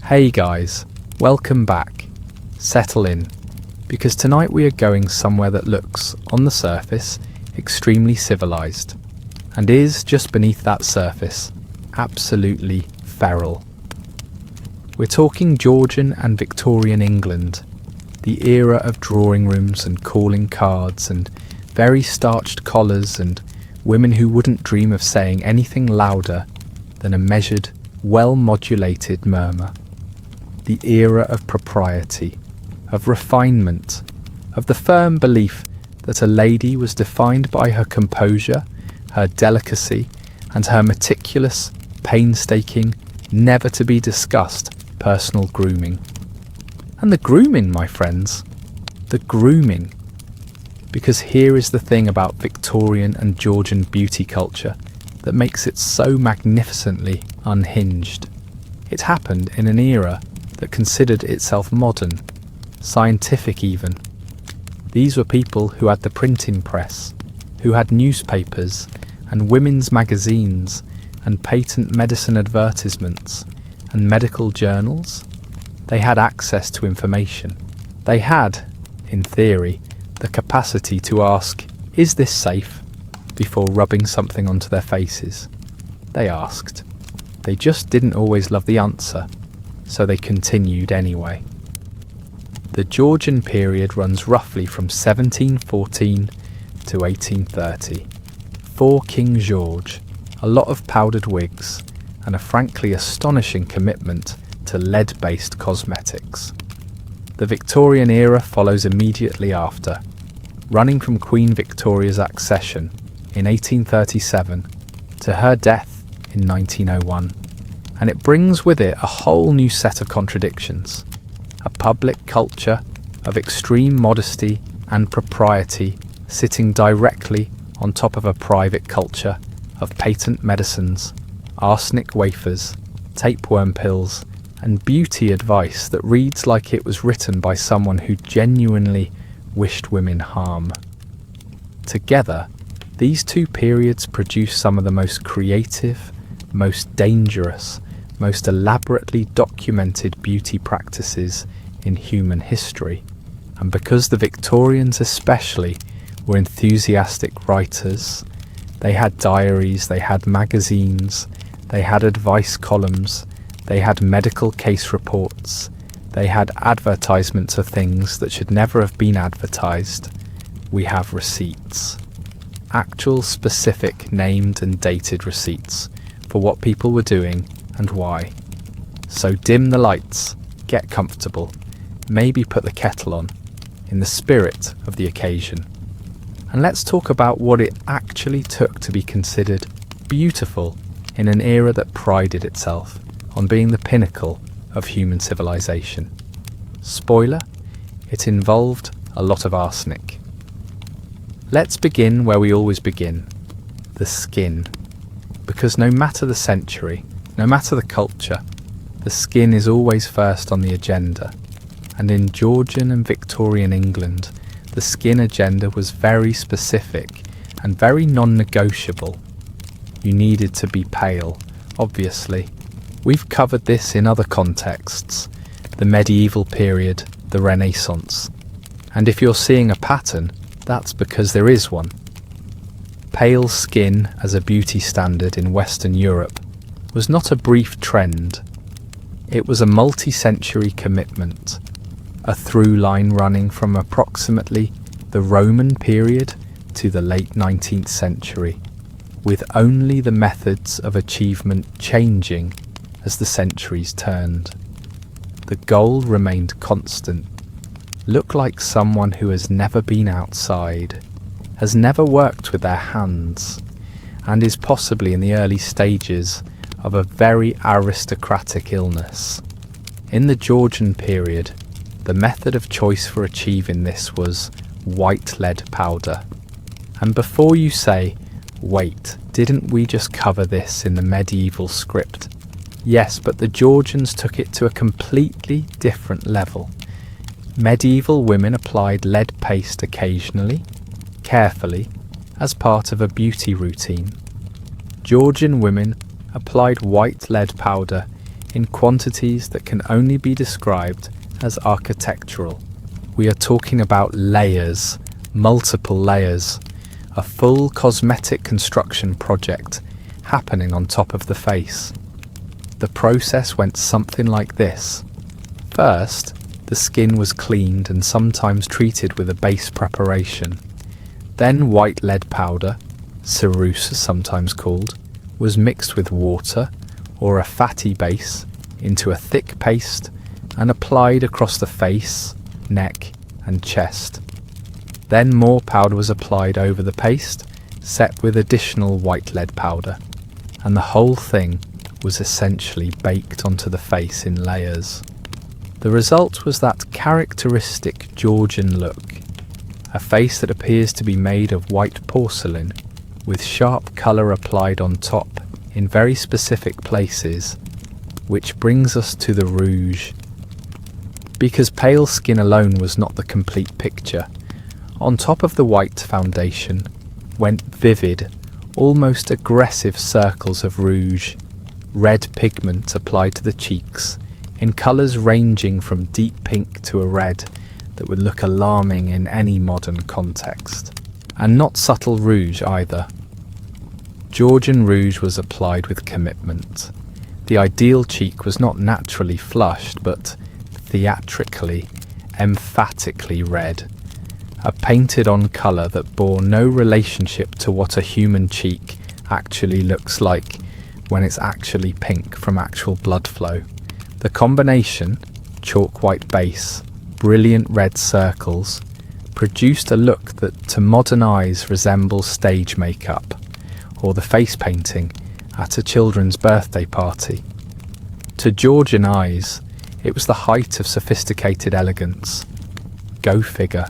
Hey guys, welcome back. Settle in, because tonight we are going somewhere that looks, on the surface, extremely civilized, and is, just beneath that surface, absolutely feral. We're talking Georgian and Victorian England, the era of drawing rooms and calling cards and very starched collars and women who wouldn't dream of saying anything louder than a measured, well-modulated murmur. The era of propriety, of refinement, of the firm belief that a lady was defined by her composure, her delicacy, and her meticulous, painstaking, never-to-be-discussed personal grooming. And the grooming, my friends, the grooming. Because here is the thing about Victorian and Georgian beauty culture that makes it so magnificently unhinged. It happened in an era that considered itself modern, scientific even. These were people who had the printing press, who had newspapers and women's magazines and patent medicine advertisements and medical journals. They had access to information. They had, in theory, the capacity to ask, "Is this safe?" before rubbing something onto their faces. They asked. They just didn't always love the answer, so they continued anyway. The Georgian period runs roughly from 1714 to 1830. For King George, a lot of powdered wigs, and a frankly astonishing commitment to lead-based cosmetics. The Victorian era follows immediately after, running from Queen Victoria's accession in 1837 to her death in 1901, and it brings with it a whole new set of contradictions, a public culture of extreme modesty and propriety sitting directly on top of a private culture of patent medicines, arsenic wafers, tapeworm pills, and beauty advice that reads like it was written by someone who genuinely wished women harm. Together, these two periods produce some of the most creative, most dangerous, most elaborately documented beauty practices in human history. And because the Victorians especially were enthusiastic writers, they had diaries, they had magazines, they had advice columns, they had medical case reports, they had advertisements of things that should never have been advertised. We have receipts. Actual specific named and dated receipts for what people were doing and why. So dim the lights, get comfortable, maybe put the kettle on, in the spirit of the occasion. And let's talk about what it actually took to be considered beautiful in an era that prided itself on being the pinnacle of human civilization. Spoiler, it involved a lot of arsenic. Let's begin where we always begin, the skin. Because no matter the century, no matter the culture, the skin is always first on the agenda. And in Georgian and Victorian England, the skin agenda was very specific and very non-negotiable. You needed to be pale, obviously. We've covered this in other contexts, the medieval period, the Renaissance. And if you're seeing a pattern, that's because there is one. Pale skin as a beauty standard in Western Europe was not a brief trend. It was a multi-century commitment, a through line running from approximately the Roman period to the late 19th century, with only the methods of achievement changing as the centuries turned. The goal remained constant. Look like someone who has never been outside, has never worked with their hands, and is possibly in the early stages of a very aristocratic illness. In the Georgian period, the method of choice for achieving this was white lead powder. And before you say, wait, didn't we just cover this in the medieval script? Yes, but the Georgians took it to a completely different level. Medieval women applied lead paste occasionally, carefully, as part of a beauty routine. Georgian women applied white lead powder in quantities that can only be described as architectural. We are talking about layers, multiple layers, a full cosmetic construction project happening on top of the face. The process went something like this. First, the skin was cleaned and sometimes treated with a base preparation. Then white lead powder, ceruse sometimes called, was mixed with water or a fatty base into a thick paste and applied across the face, neck and chest. Then more powder was applied over the paste, set with additional white lead powder, and the whole thing was essentially baked onto the face in layers. The result was that characteristic Georgian look, a face that appears to be made of white porcelain, with sharp colour applied on top in very specific places, which brings us to the rouge. Because pale skin alone was not the complete picture, on top of the white foundation went vivid, almost aggressive circles of rouge, red pigment applied to the cheeks, in colours ranging from deep pink to a red that would look alarming in any modern context. And not subtle rouge either. Georgian rouge was applied with commitment. The ideal cheek was not naturally flushed, but theatrically, emphatically red. A painted-on colour that bore no relationship to what a human cheek actually looks like when it's actually pink from actual blood flow. The combination, chalk white base, brilliant red circles, produced a look that to modern eyes resembles stage makeup, or the face painting at a children's birthday party. To Georgian eyes, it was the height of sophisticated elegance. Go figure.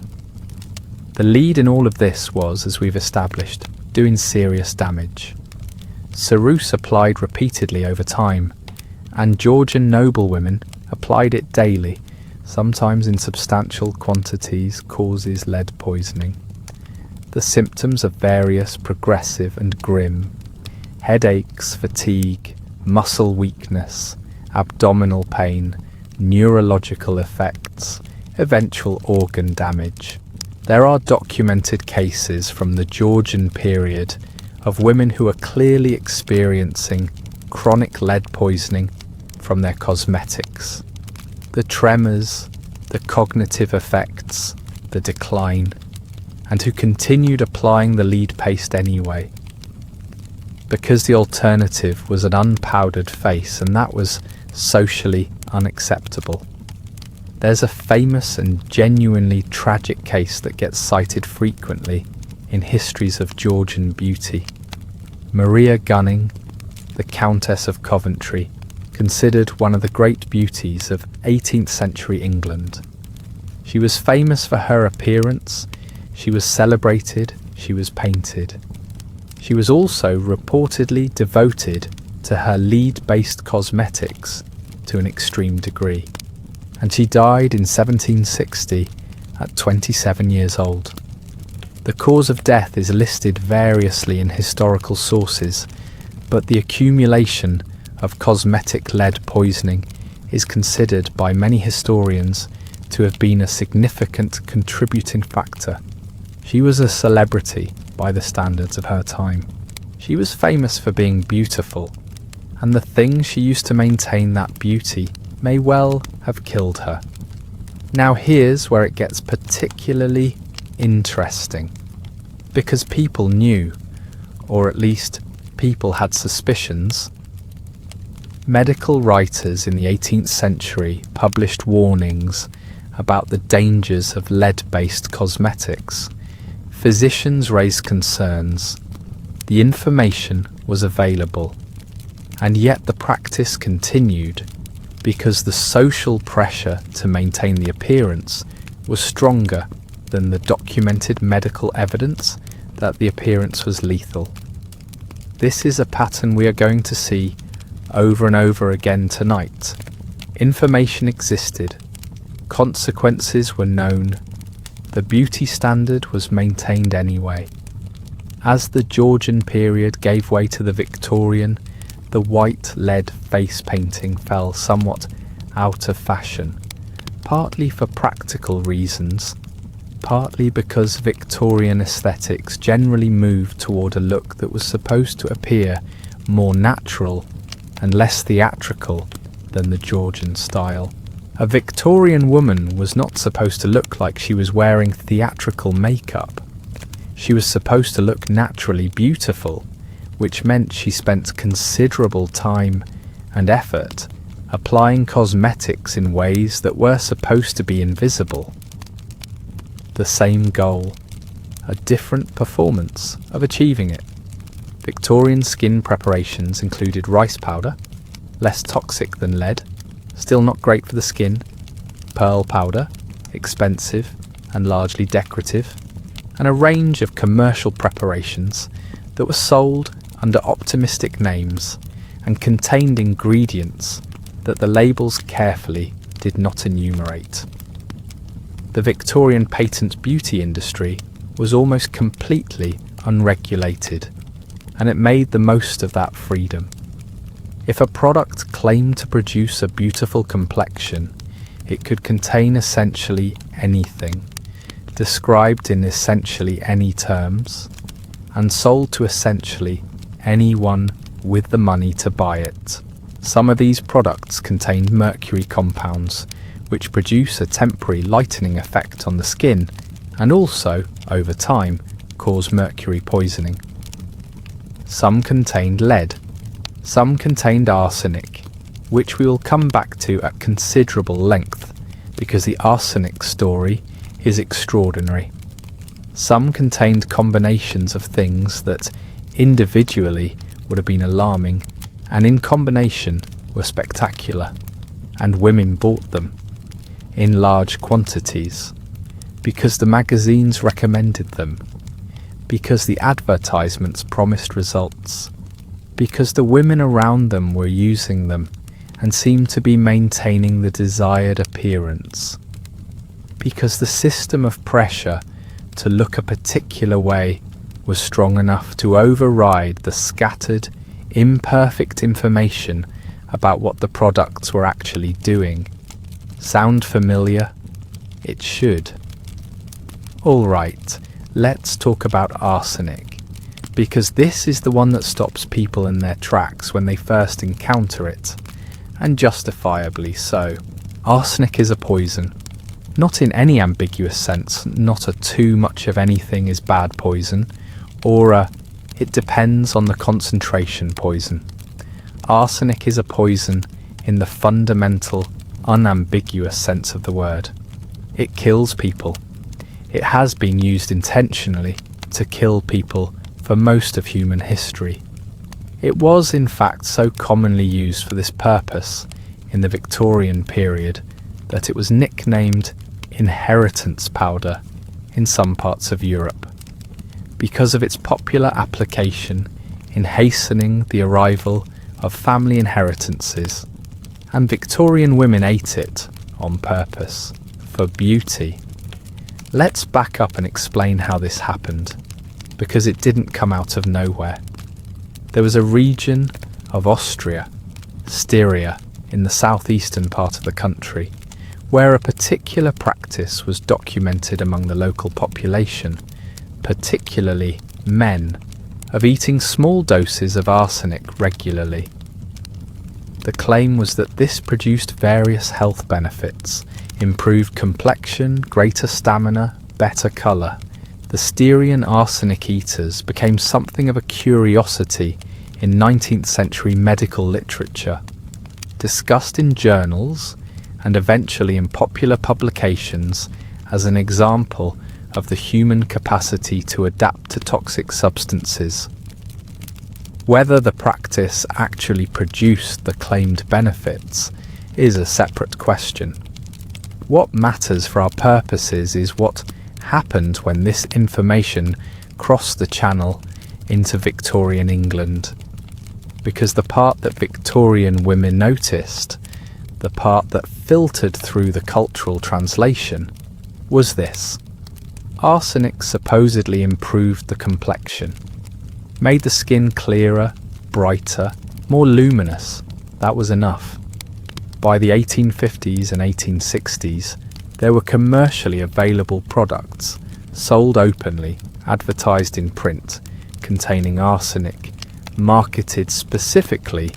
The lead in all of this was, as we've established, doing serious damage. Ceruse applied repeatedly over time, and Georgian noblewomen applied it daily, sometimes in substantial quantities, causes lead poisoning. The symptoms are various, progressive and grim. Headaches, fatigue, muscle weakness, abdominal pain, neurological effects, eventual organ damage. There are documented cases from the Georgian period of women who are clearly experiencing chronic lead poisoning from their cosmetics. The tremors, the cognitive effects, the decline, and who continued applying the lead paste anyway, because the alternative was an unpowdered face, and that was socially unacceptable. There's a famous and genuinely tragic case that gets cited frequently in histories of Georgian beauty. Maria Gunning, the Countess of Coventry, considered one of the great beauties of 18th century England. She was famous for her appearance, she was celebrated, she was painted. She was also reportedly devoted to her lead-based cosmetics to an extreme degree, and she died in 1760 at 27 years old. The cause of death is listed variously in historical sources, but the accumulation of cosmetic lead poisoning is considered by many historians to have been a significant contributing factor. She was a celebrity by the standards of her time. She was famous for being beautiful, and the things she used to maintain that beauty may well have killed her. Now here's where it gets particularly interesting, because people knew, or at least people had suspicions. Medical writers in the 18th century published warnings about the dangers of lead-based cosmetics. Physicians raised concerns. The information was available, and yet the practice continued because the social pressure to maintain the appearance was stronger than the documented medical evidence that the appearance was lethal. This is a pattern we are going to see over and over again tonight. Information existed, consequences were known, the beauty standard was maintained anyway. As the Georgian period gave way to the Victorian, the white lead face painting fell somewhat out of fashion, partly for practical reasons, partly because Victorian aesthetics generally moved toward a look that was supposed to appear more natural and less theatrical than the Georgian style. A Victorian woman was not supposed to look like she was wearing theatrical makeup. She was supposed to look naturally beautiful, which meant she spent considerable time and effort applying cosmetics in ways that were supposed to be invisible. The same goal, a different performance of achieving it. Victorian skin preparations included rice powder, less toxic than lead, still not great for the skin, pearl powder, expensive and largely decorative, and a range of commercial preparations that were sold under optimistic names and contained ingredients that the labels carefully did not enumerate. The Victorian patent beauty industry was almost completely unregulated, and it made the most of that freedom. If a product claimed to produce a beautiful complexion, it could contain essentially anything, described in essentially any terms, and sold to essentially anyone with the money to buy it. Some of these products contained mercury compounds, which produce a temporary lightening effect on the skin and also, over time, cause mercury poisoning. Some contained lead, some contained arsenic, which we will come back to at considerable length because the arsenic story is extraordinary. Some contained combinations of things that individually would have been alarming and in combination were spectacular, and women bought them in large quantities because the magazines recommended them, because the advertisements promised results, because the women around them were using them and seemed to be maintaining the desired appearance, because the system of pressure to look a particular way was strong enough to override the scattered, imperfect information about what the products were actually doing. Sound familiar? It should. All right, let's talk about arsenic, because this is the one that stops people in their tracks when they first encounter it, and justifiably so. Arsenic is a poison. Not in any ambiguous sense, not a too much of anything is bad poison, or a it depends on the concentration poison. Arsenic is a poison in the fundamental, unambiguous sense of the word. It kills people. It has been used intentionally to kill people for most of human history. It was in fact so commonly used for this purpose in the Victorian period that it was nicknamed inheritance powder in some parts of Europe, because of its popular application in hastening the arrival of family inheritances, and Victorian women ate it on purpose, for beauty. Let's back up and explain how this happened, because it didn't come out of nowhere. There was a region of Austria, Styria, in the southeastern part of the country, where a particular practice was documented among the local population, particularly men, of eating small doses of arsenic regularly. The claim was that this produced various health benefits, improved complexion, greater stamina, better colour. The Styrian arsenic eaters became something of a curiosity in 19th century medical literature, discussed in journals and eventually in popular publications as an example of the human capacity to adapt to toxic substances. Whether the practice actually produced the claimed benefits is a separate question. What matters for our purposes is what happened when this information crossed the channel into Victorian England, because the part that Victorian women noticed, the part that filtered through the cultural translation, was this. Arsenic supposedly improved the complexion, made the skin clearer, brighter, more luminous. That was enough. By the 1850s and 1860s, there were commercially available products sold openly, advertised in print, containing arsenic, marketed specifically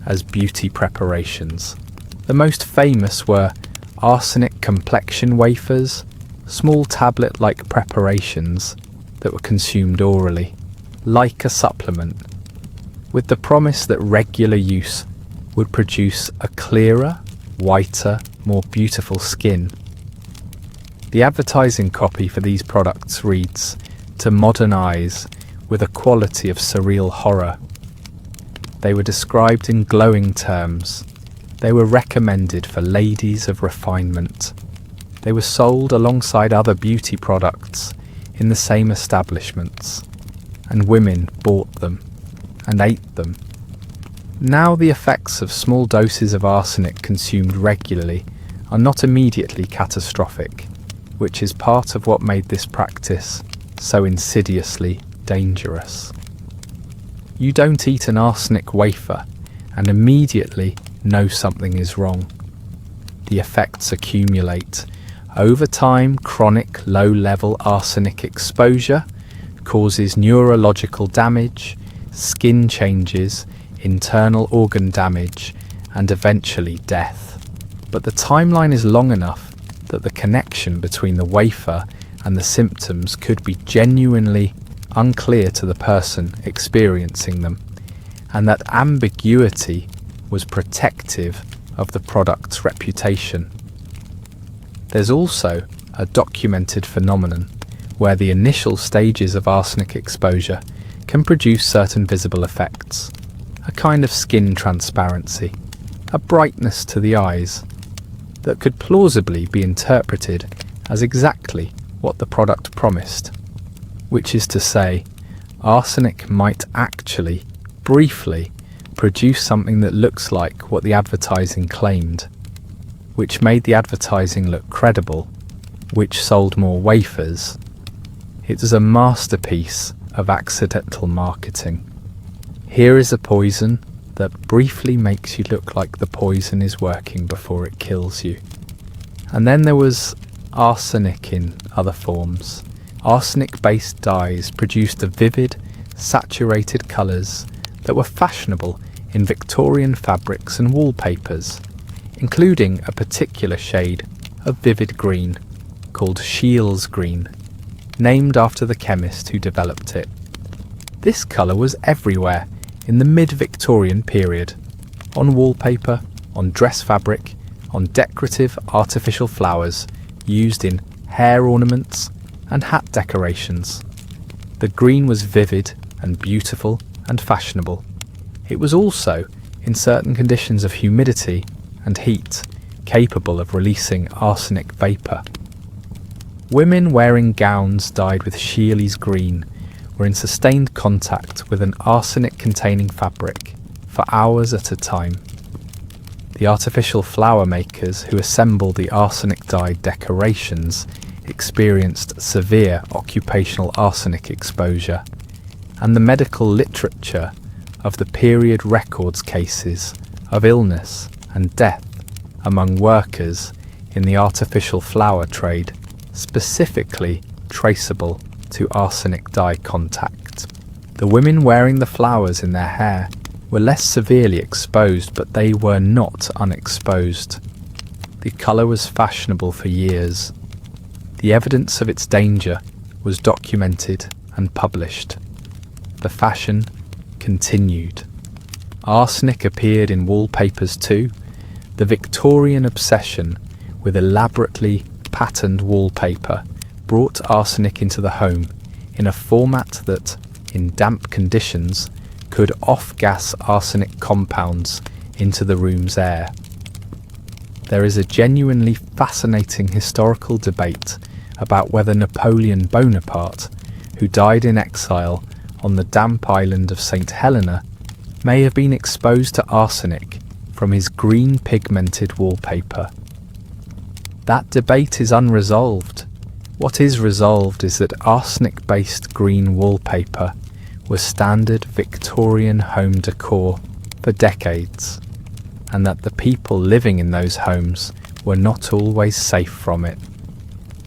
as beauty preparations. The most famous were arsenic complexion wafers, small tablet-like preparations that were consumed orally, like a supplement, with the promise that regular use would produce a clearer, whiter, more beautiful skin. The advertising copy for these products reads, "To modern eyes, with a quality of surreal horror." They were described in glowing terms. They were recommended for ladies of refinement. They were sold alongside other beauty products in the same establishments, and women bought them and ate them. Now the effects of small doses of arsenic consumed regularly are not immediately catastrophic, which is part of what made this practice so insidiously dangerous. You don't eat an arsenic wafer and immediately know something is wrong. The effects accumulate. Over time, chronic low-level arsenic exposure causes neurological damage, skin changes, internal organ damage, and eventually death. But the timeline is long enough that the connection between the wafer and the symptoms could be genuinely unclear to the person experiencing them, and that ambiguity was protective of the product's reputation. There's also a documented phenomenon where the initial stages of arsenic exposure can produce certain visible effects, a kind of skin transparency, a brightness to the eyes, that could plausibly be interpreted as exactly what the product promised, which is to say, arsenic might actually, briefly, produce something that looks like what the advertising claimed, which made the advertising look credible, which sold more wafers. It was a masterpiece of accidental marketing. Here is a poison that briefly makes you look like the poison is working before it kills you. And then there was arsenic in other forms. Arsenic-based dyes produced the vivid, saturated colours that were fashionable in Victorian fabrics and wallpapers, including a particular shade of vivid green called Scheele's green, named after the chemist who developed it. This colour was everywhere in the mid-Victorian period, on wallpaper, on dress fabric, on decorative artificial flowers used in hair ornaments and hat decorations. The green was vivid and beautiful and fashionable. It was also, in certain conditions of humidity and heat, capable of releasing arsenic vapour. Women wearing gowns dyed with Scheele's green were in sustained contact with an arsenic-containing fabric for hours at a time. The artificial flower makers who assembled the arsenic-dyed decorations experienced severe occupational arsenic exposure, and the medical literature of the period records cases of illness and death among workers in the artificial flower trade, specifically traceable to arsenic dye contact. The women wearing the flowers in their hair were less severely exposed, but they were not unexposed. The colour was fashionable for years. The evidence of its danger was documented and published. The fashion continued. Arsenic appeared in wallpapers too. The Victorian obsession with elaborately patterned wallpaper brought arsenic into the home in a format that, in damp conditions, could off-gas arsenic compounds into the room's air. There is a genuinely fascinating historical debate about whether Napoleon Bonaparte, who died in exile on the damp island of St. Helena, may have been exposed to arsenic from his green pigmented wallpaper. That debate is unresolved. What is resolved is that arsenic-based green wallpaper was standard Victorian home decor for decades, and that the people living in those homes were not always safe from it.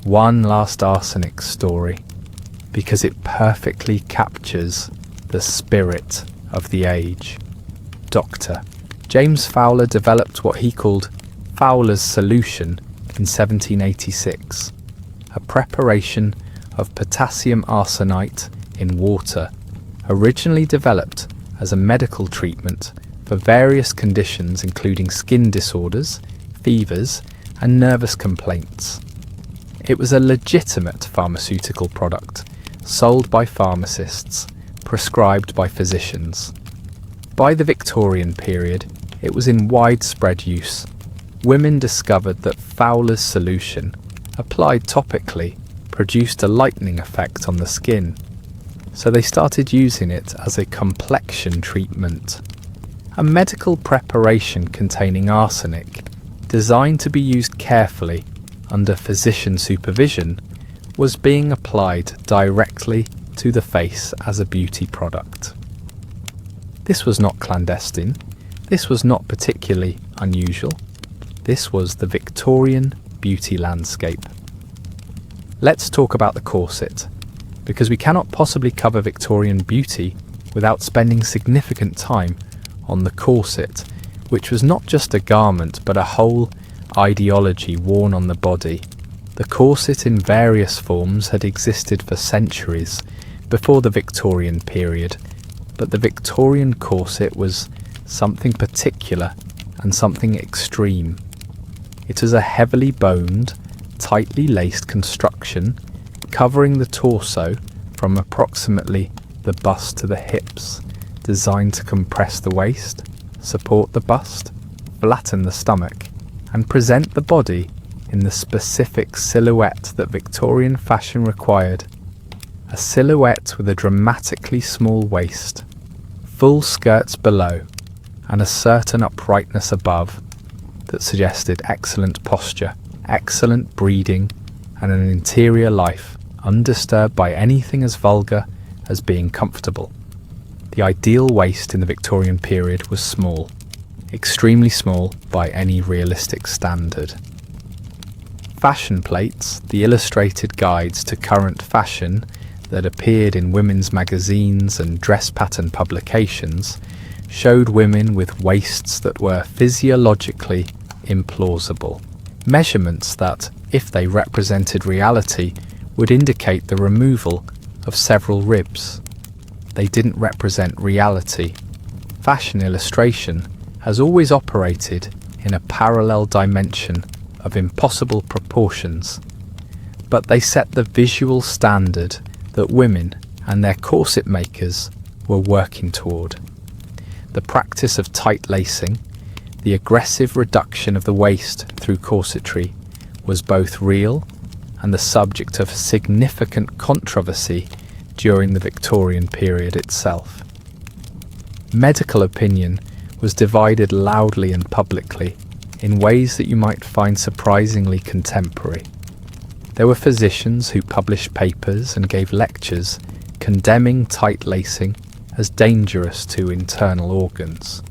One last arsenic story, because it perfectly captures the spirit of the age. Dr. James Fowler developed what he called Fowler's solution in 1786, a preparation of potassium arsenite in water, originally developed as a medical treatment for various conditions including skin disorders, fevers, and nervous complaints. It was a legitimate pharmaceutical product, sold by pharmacists, prescribed by physicians. By the Victorian period, it was in widespread use. Women discovered that Fowler's solution, applied topically, produced a lightening effect on the skin, so they started using it as a complexion treatment. A medical preparation containing arsenic, designed to be used carefully under physician supervision, was being applied directly to the face as a beauty product. This was not clandestine. This was not particularly unusual. This was the Victorian beauty landscape. Let's talk about the corset, because we cannot possibly cover Victorian beauty without spending significant time on the corset, which was not just a garment but a whole ideology worn on the body. The corset in various forms had existed for centuries before the Victorian period, but the Victorian corset was something particular and something extreme. It is a heavily boned, tightly laced construction covering the torso from approximately the bust to the hips, designed to compress the waist, support the bust, flatten the stomach, and present the body in the specific silhouette that Victorian fashion required. A silhouette with a dramatically small waist, full skirts below, and a certain uprightness above that suggested excellent posture, excellent breeding, and an interior life undisturbed by anything as vulgar as being comfortable. The ideal waist in the Victorian period was small, extremely small by any realistic standard. Fashion plates, the illustrated guides to current fashion that appeared in women's magazines and dress pattern publications, showed women with waists that were physiologically implausible. Measurements that, if they represented reality, would indicate the removal of several ribs. They didn't represent reality. Fashion illustration has always operated in a parallel dimension of impossible proportions, but they set the visual standard that women and their corset makers were working toward. The practice of tight lacing, the aggressive reduction of the waist through corsetry, was both real and the subject of significant controversy during the Victorian period itself. Medical opinion was divided loudly and publicly in ways that you might find surprisingly contemporary. There were physicians who published papers and gave lectures condemning tight lacing as dangerous to internal organs,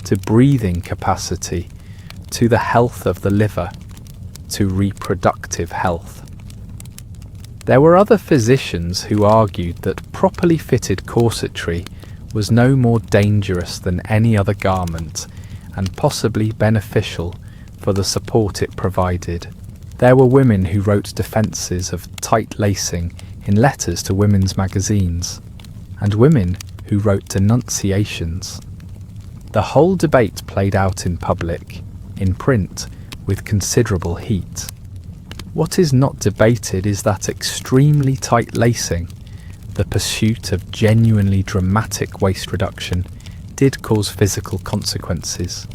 to breathing capacity, to the health of the liver, to reproductive health. There were other physicians who argued that properly fitted corsetry was no more dangerous than any other garment and possibly beneficial for the support it provided. There were women who wrote defences of tight lacing in letters to women's magazines, and women who wrote denunciations. The whole debate played out in public, in print, with considerable heat. What is not debated is that extremely tight lacing, the pursuit of genuinely dramatic waist reduction, did cause physical consequences.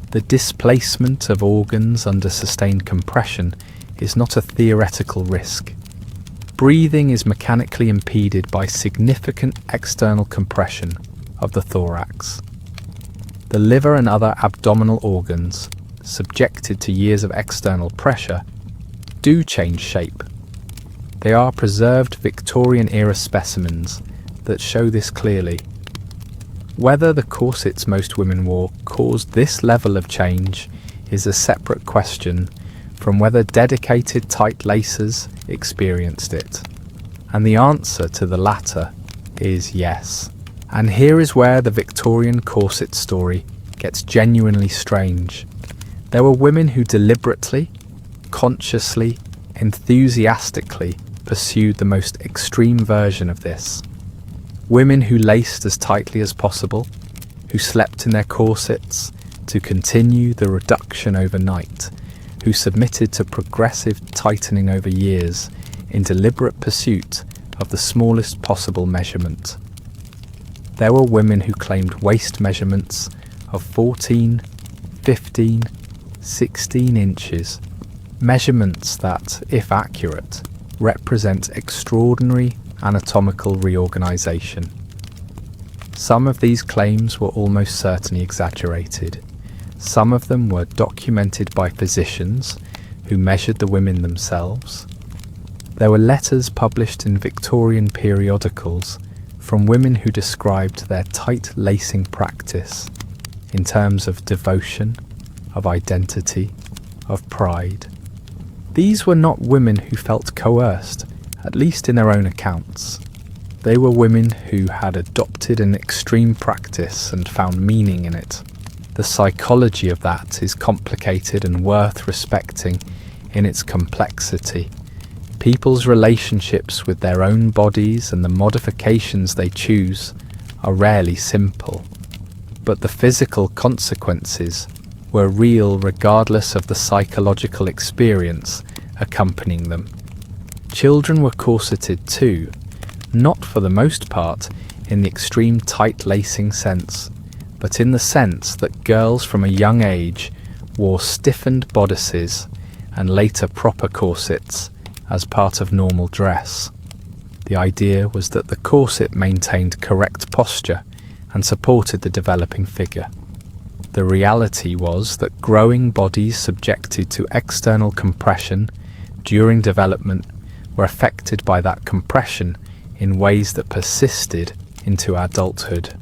The displacement of organs under sustained compression is not a theoretical risk. Breathing is mechanically impeded by significant external compression of the thorax. The liver and other abdominal organs, subjected to years of external pressure, do change shape. They are preserved Victorian-era specimens that show this clearly. Whether the corsets most women wore caused this level of change is a separate question from whether dedicated tight lacers experienced it. And the answer to the latter is yes. And here is where the Victorian corset story gets genuinely strange. There were women who deliberately, consciously, enthusiastically pursued the most extreme version of this. Women who laced as tightly as possible, who slept in their corsets to continue the reduction overnight, who submitted to progressive tightening over years in deliberate pursuit of the smallest possible measurement. There were women who claimed waist measurements of 14, 15, 16 inches, measurements that, if accurate, represent extraordinary anatomical reorganization. Some of these claims were almost certainly exaggerated. Some of them were documented by physicians who measured the women themselves. There were letters published in Victorian periodicals from women who described their tight lacing practice in terms of devotion, of identity, of pride. These were not women who felt coerced, at least in their own accounts. They were women who had adopted an extreme practice and found meaning in it. The psychology of that is complicated and worth respecting in its complexity. People's relationships with their own bodies and the modifications they choose are rarely simple. But the physical consequences were real regardless of the psychological experience accompanying them. Children were corseted too, not for the most part in the extreme tight lacing sense, but in the sense that girls from a young age wore stiffened bodices and later proper corsets as part of normal dress. The idea was that the corset maintained correct posture and supported the developing figure. The reality was that growing bodies subjected to external compression during development were affected by that compression in ways that persisted into adulthood.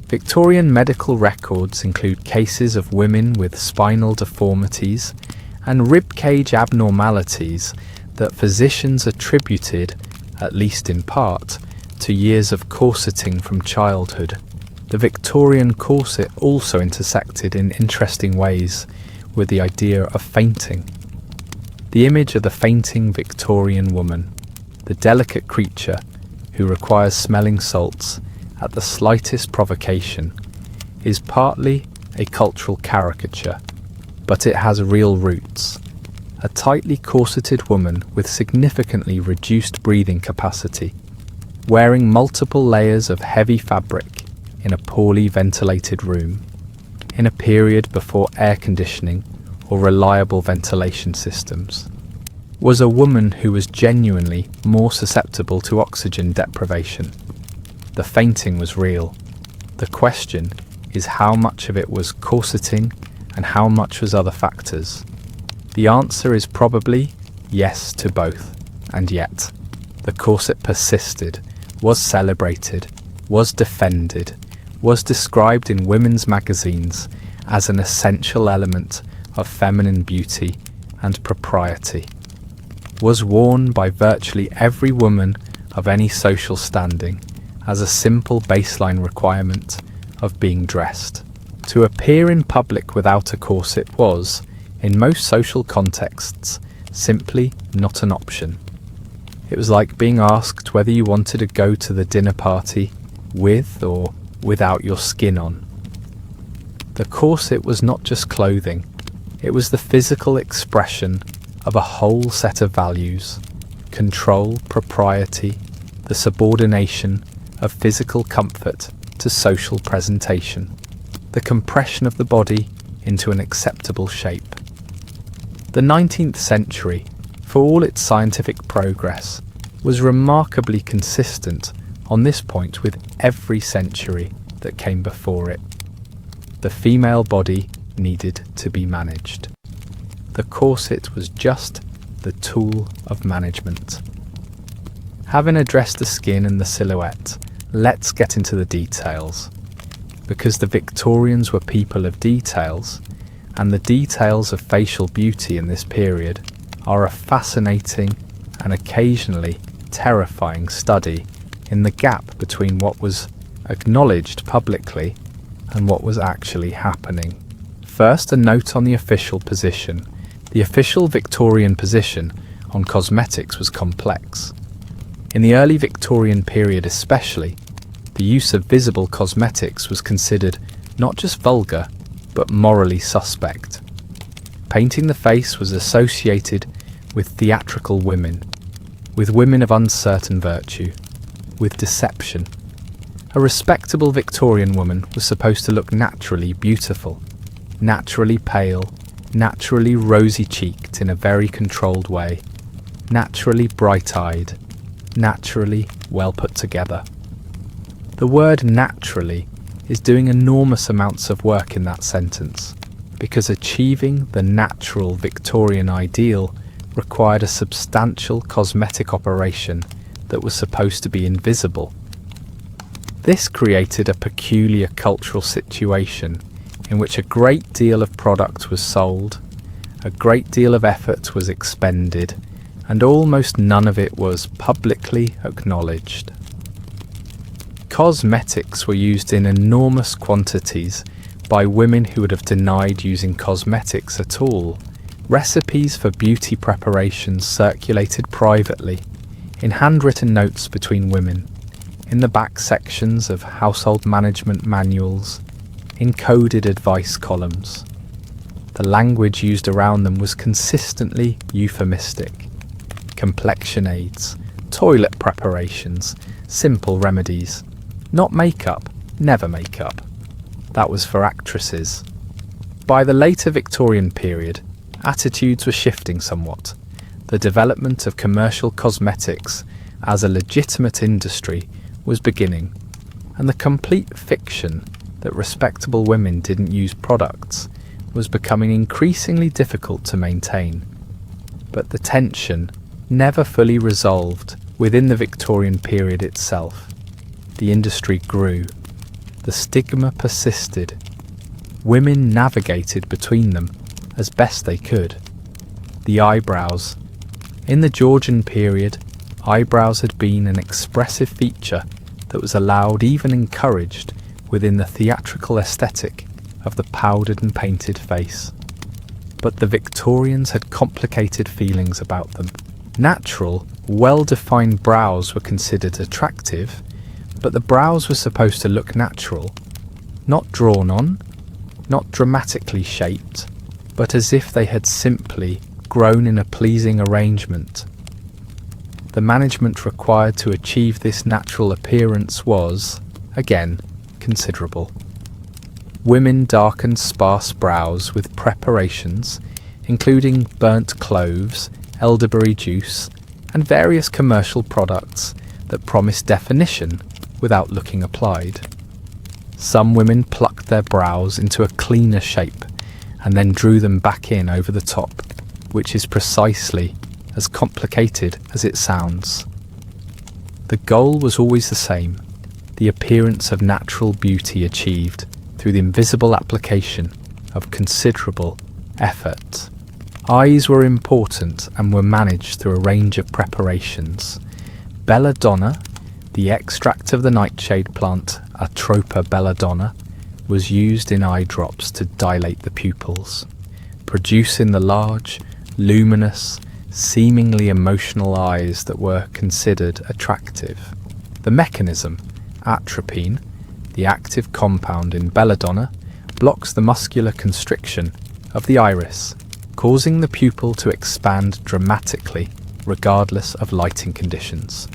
Victorian medical records include cases of women with spinal deformities and ribcage abnormalities that physicians attributed, at least in part, to years of corseting from childhood. The Victorian corset also intersected in interesting ways with the idea of fainting. The image of the fainting Victorian woman, the delicate creature who requires smelling salts at the slightest provocation, is partly a cultural caricature, but it has real roots. A tightly corseted woman with significantly reduced breathing capacity, wearing multiple layers of heavy fabric in a poorly ventilated room, in a period before air conditioning or reliable ventilation systems, was a woman who was genuinely more susceptible to oxygen deprivation. The fainting was real. The question is how much of it was corseting and how much was other factors. The answer is probably yes to both, and yet the corset persisted, was celebrated, was defended, was described in women's magazines as an essential element of feminine beauty and propriety, was worn by virtually every woman of any social standing as a simple baseline requirement of being dressed. To appear in public without a corset was, in most social contexts, simply not an option. It was like being asked whether you wanted to go to the dinner party with or without your skin on. The corset was not just clothing, it was the physical expression of a whole set of values: control, propriety, the subordination of physical comfort to social presentation, the compression of the body into an acceptable shape. The 19th century, for all its scientific progress, was remarkably consistent on this point with every century that came before it. The female body needed to be managed. The corset was just the tool of management. Having addressed the skin and the silhouette, let's get into the details. Because the Victorians were people of details, and the details of facial beauty in this period are a fascinating and occasionally terrifying study in the gap between what was acknowledged publicly and what was actually happening. First, a note on the official position. The official Victorian position on cosmetics was complex. In the early Victorian period especially, the use of visible cosmetics was considered not just vulgar, but morally suspect. Painting the face was associated with theatrical women, with women of uncertain virtue, with deception. A respectable Victorian woman was supposed to look naturally beautiful, naturally pale, naturally rosy-cheeked in a very controlled way, naturally bright-eyed, naturally well put together. The word naturally is doing enormous amounts of work in that sentence, because achieving the natural Victorian ideal required a substantial cosmetic operation that was supposed to be invisible. This created a peculiar cultural situation in which a great deal of product was sold, a great deal of effort was expended, and almost none of it was publicly acknowledged. Cosmetics were used in enormous quantities by women who would have denied using cosmetics at all. Recipes for beauty preparations circulated privately, in handwritten notes between women, in the back sections of household management manuals, in coded advice columns. The language used around them was consistently euphemistic. Complexion aids, toilet preparations, simple remedies. Not makeup, never makeup. That was for actresses. By the later Victorian period, attitudes were shifting somewhat. The development of commercial cosmetics as a legitimate industry was beginning, and the complete fiction that respectable women didn't use products was becoming increasingly difficult to maintain. But the tension never fully resolved within the Victorian period itself. The industry grew. The stigma persisted. Women navigated between them as best they could. The eyebrows. In the Georgian period, eyebrows had been an expressive feature that was allowed, even encouraged, within the theatrical aesthetic of the powdered and painted face. But the Victorians had complicated feelings about them. Natural, well-defined brows were considered attractive, but the brows were supposed to look natural, not drawn on, not dramatically shaped, but as if they had simply grown in a pleasing arrangement. The management required to achieve this natural appearance was, again, considerable. Women darkened sparse brows with preparations, including burnt cloves, elderberry juice, and various commercial products that promised definition without looking applied. Some women plucked their brows into a cleaner shape and then drew them back in over the top, which is precisely as complicated as it sounds. The goal was always the same, the appearance of natural beauty achieved through the invisible application of considerable effort. Eyes were important and were managed through a range of preparations. Belladonna, the extract of the nightshade plant Atropa belladonna, was used in eye drops to dilate the pupils, producing the large, luminous, seemingly emotional eyes that were considered attractive. The mechanism, atropine, the active compound in belladonna, blocks the muscular constriction of the iris, causing the pupil to expand dramatically regardless of lighting conditions.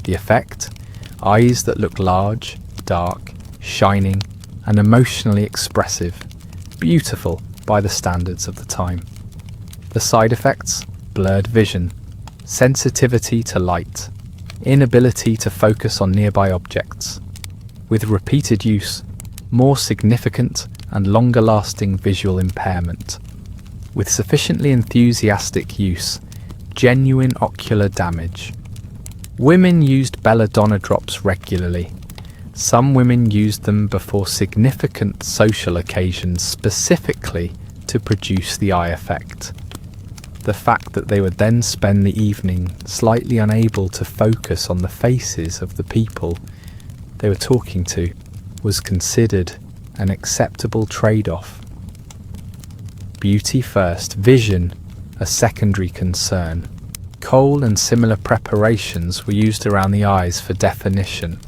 The effect? Eyes that look large, dark, shining, and emotionally expressive, beautiful by the standards of the time. The side effects? Blurred vision, sensitivity to light, inability to focus on nearby objects. With repeated use, more significant and longer-lasting visual impairment. With sufficiently enthusiastic use, genuine ocular damage. Women used belladonna drops regularly. Some women used them before significant social occasions specifically to produce the eye effect. The fact that they would then spend the evening slightly unable to focus on the faces of the people they were talking to was considered an acceptable trade-off. Beauty first, vision a secondary concern. Kohl and similar preparations were used around the eyes for definition,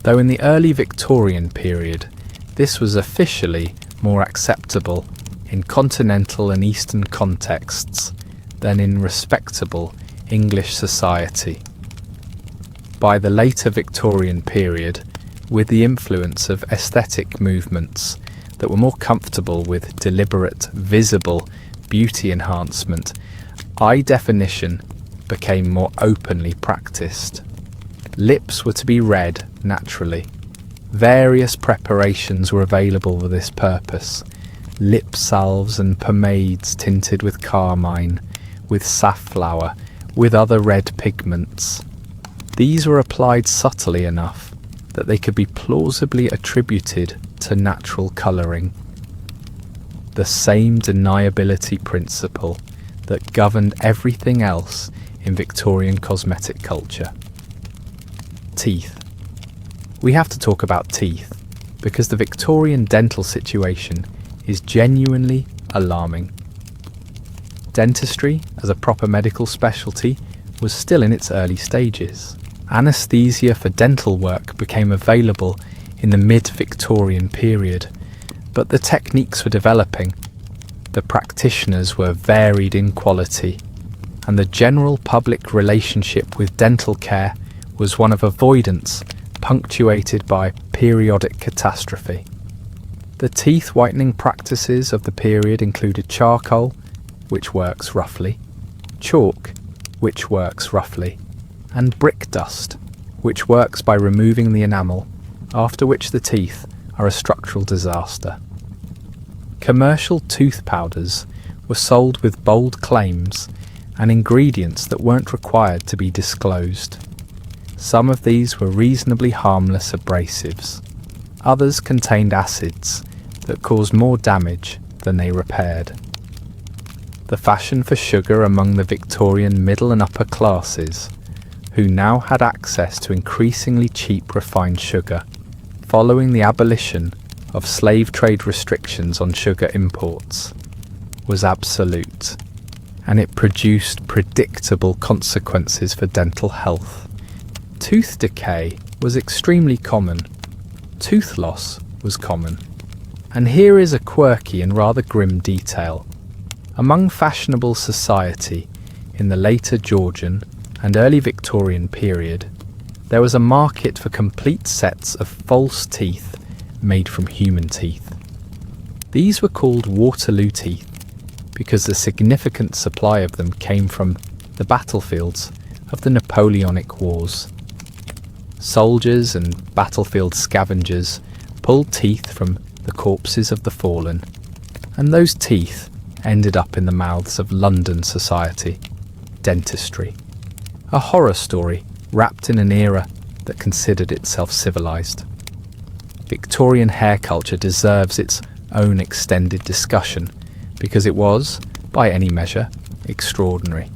though in the early Victorian period this was officially more acceptable in continental and Eastern contexts than in respectable English society. By the later Victorian period, with the influence of aesthetic movements that were more comfortable with deliberate, visible beauty enhancement, eye definition became more openly practiced. Lips were to be red naturally. Various preparations were available for this purpose. Lip salves and pomades tinted with carmine, with safflower, with other red pigments. These were applied subtly enough that they could be plausibly attributed to natural colouring. The same deniability principle that governed everything else in Victorian cosmetic culture. Teeth. We have to talk about teeth because the Victorian dental situation is genuinely alarming. Dentistry, as a proper medical specialty, was still in its early stages. Anaesthesia for dental work became available in the mid-Victorian period, but the techniques were developing, the practitioners were varied in quality, and the general public relationship with dental care was one of avoidance, punctuated by periodic catastrophe. The teeth whitening practices of the period included charcoal, which works roughly, chalk, which works roughly, and brick dust, which works by removing the enamel, after which the teeth are a structural disaster. Commercial tooth powders were sold with bold claims and ingredients that weren't required to be disclosed. Some of these were reasonably harmless abrasives. Others contained acids that caused more damage than they repaired. The fashion for sugar among the Victorian middle and upper classes, who now had access to increasingly cheap refined sugar, following the abolition of slave trade restrictions on sugar imports, was absolute, and it produced predictable consequences for dental health. Tooth decay was extremely common. Tooth loss was common. And here is a quirky and rather grim detail. Among fashionable society in the later Georgian and early Victorian period, there was a market for complete sets of false teeth made from human teeth. These were called Waterloo teeth because a significant supply of them came from the battlefields of the Napoleonic Wars. Soldiers and battlefield scavengers pulled teeth from the corpses of the fallen, and those teeth ended up in the mouths of London society, dentistry. A horror story wrapped in an era that considered itself civilized. Victorian hair culture deserves its own extended discussion because it was, by any measure, extraordinary.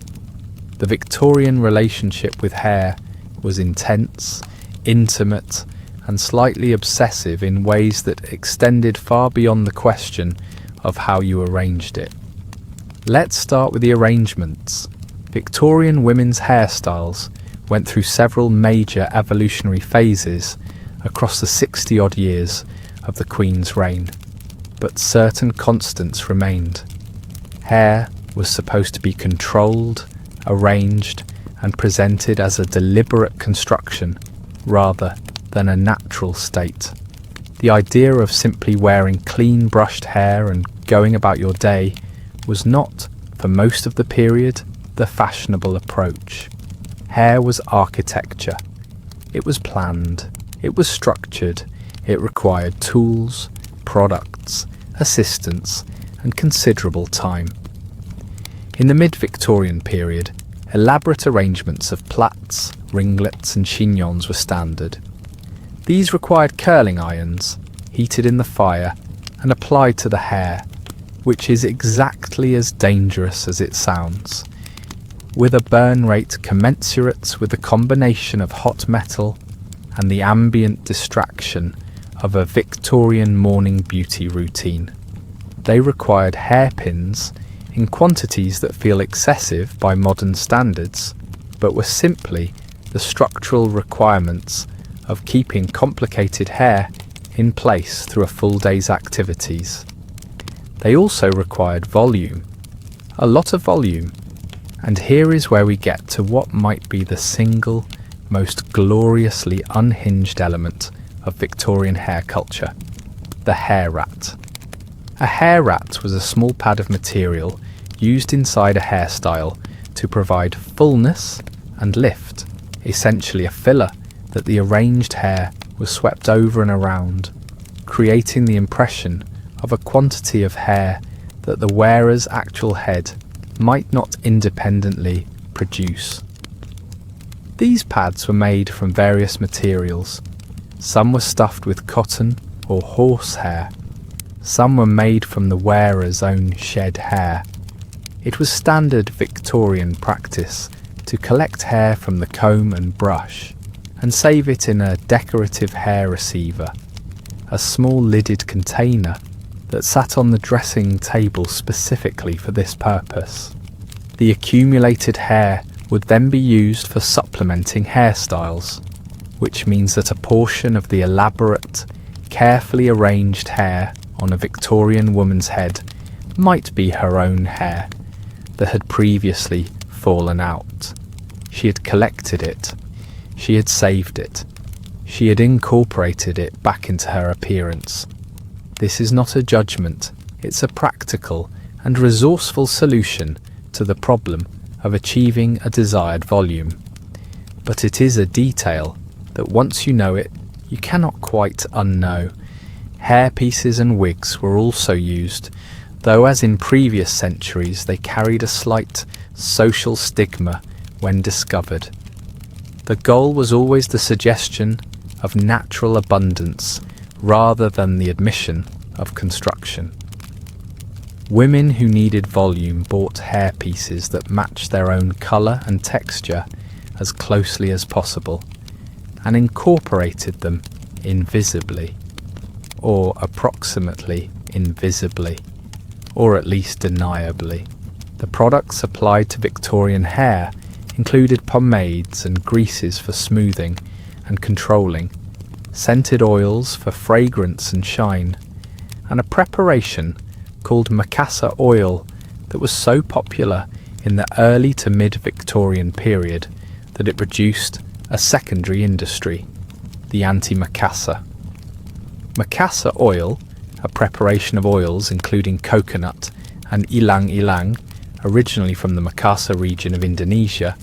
The Victorian relationship with hair was intense, intimate, and slightly obsessive in ways that extended far beyond the question of how you arranged it. Let's start with the arrangements. Victorian women's hairstyles went through several major evolutionary phases across the 60-odd years of the Queen's reign, but certain constants remained. Hair was supposed to be controlled, arranged, and presented as a deliberate construction rather than a natural state. The idea of simply wearing clean brushed hair and going about your day was not, for most of the period, the fashionable approach. Hair was architecture. It was planned. It was structured. It required tools, products, assistance, and considerable time. In the mid-Victorian period, elaborate arrangements of plaits, ringlets and chignons were standard. These required curling irons, heated in the fire and applied to the hair, which is exactly as dangerous as it sounds, with a burn rate commensurate with the combination of hot metal and the ambient distraction of a Victorian morning beauty routine. They required hairpins in quantities that feel excessive by modern standards, but were simply the structural requirements of keeping complicated hair in place through a full day's activities. They also required volume, a lot of volume, and here is where we get to what might be the single most gloriously unhinged element of Victorian hair culture: the hair rat. A hair rat was a small pad of material used inside a hairstyle to provide fullness and lift, essentially a filler that the arranged hair was swept over and around, creating the impression of a quantity of hair that the wearer's actual head might not independently produce. These pads were made from various materials. Some were stuffed with cotton or horsehair. Some were made from the wearer's own shed hair. It was standard Victorian practice to collect hair from the comb and brush and save it in a decorative hair receiver, a small lidded container that sat on the dressing table specifically for this purpose. The accumulated hair would then be used for supplementing hairstyles, which means that a portion of the elaborate, carefully arranged hair on a Victorian woman's head might be her own hair that had previously fallen out. She had collected it. She had saved it. She had incorporated it back into her appearance. This is not a judgment, it's a practical and resourceful solution to the problem of achieving a desired volume. But it is a detail that once you know it, you cannot quite unknow. Hair pieces and wigs were also used, though as in previous centuries they carried a slight social stigma when discovered. The goal was always the suggestion of natural abundance rather than the admission of construction. Women who needed volume bought hair pieces that matched their own colour and texture as closely as possible and incorporated them invisibly, or approximately invisibly, or at least deniably. The products applied to Victorian hair included pomades and greases for smoothing and controlling, scented oils for fragrance and shine, and a preparation called Macassar oil that was so popular in the early to mid-Victorian period that it produced a secondary industry, the antimacassar. Macassar oil, a preparation of oils including coconut and ilang-ilang, originally from the Makassar region of Indonesia,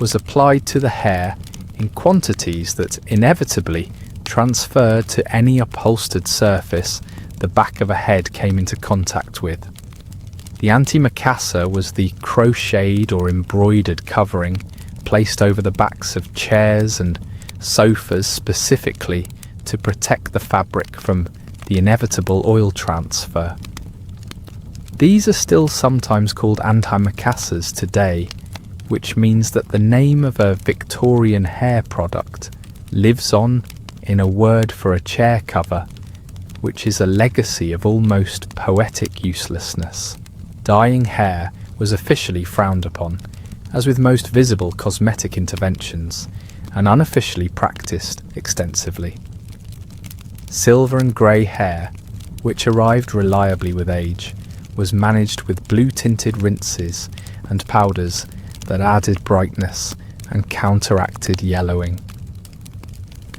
was applied to the hair in quantities that inevitably transferred to any upholstered surface the back of a head came into contact with. The antimacassar was the crocheted or embroidered covering placed over the backs of chairs and sofas specifically to protect the fabric from the inevitable oil transfer. These are still sometimes called antimacassars today, which means that the name of a Victorian hair product lives on in a word for a chair cover, which is a legacy of almost poetic uselessness. Dyeing hair was officially frowned upon, as with most visible cosmetic interventions, and unofficially practiced extensively. Silver and grey hair, which arrived reliably with age, was managed with blue-tinted rinses and powders that added brightness and counteracted yellowing.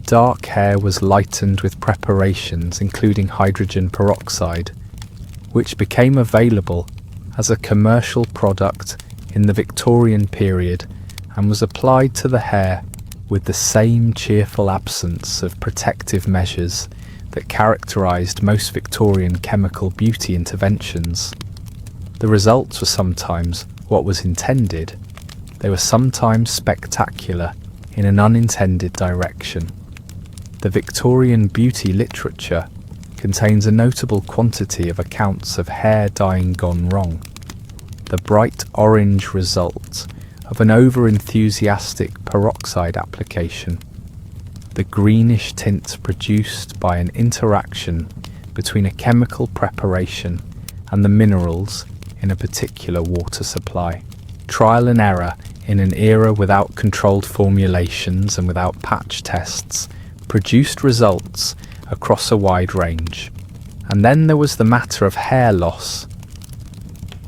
Dark hair was lightened with preparations including hydrogen peroxide, which became available as a commercial product in the Victorian period and was applied to the hair with the same cheerful absence of protective measures that characterised most Victorian chemical beauty interventions. The results were sometimes what was intended, they were sometimes spectacular in an unintended direction. The Victorian beauty literature contains a notable quantity of accounts of hair dyeing gone wrong, the bright orange result of an over-enthusiastic peroxide application, the greenish tint produced by an interaction between a chemical preparation and the minerals in a particular water supply. Trial and error in an era without controlled formulations and without patch tests produced results across a wide range. And then there was the matter of hair loss.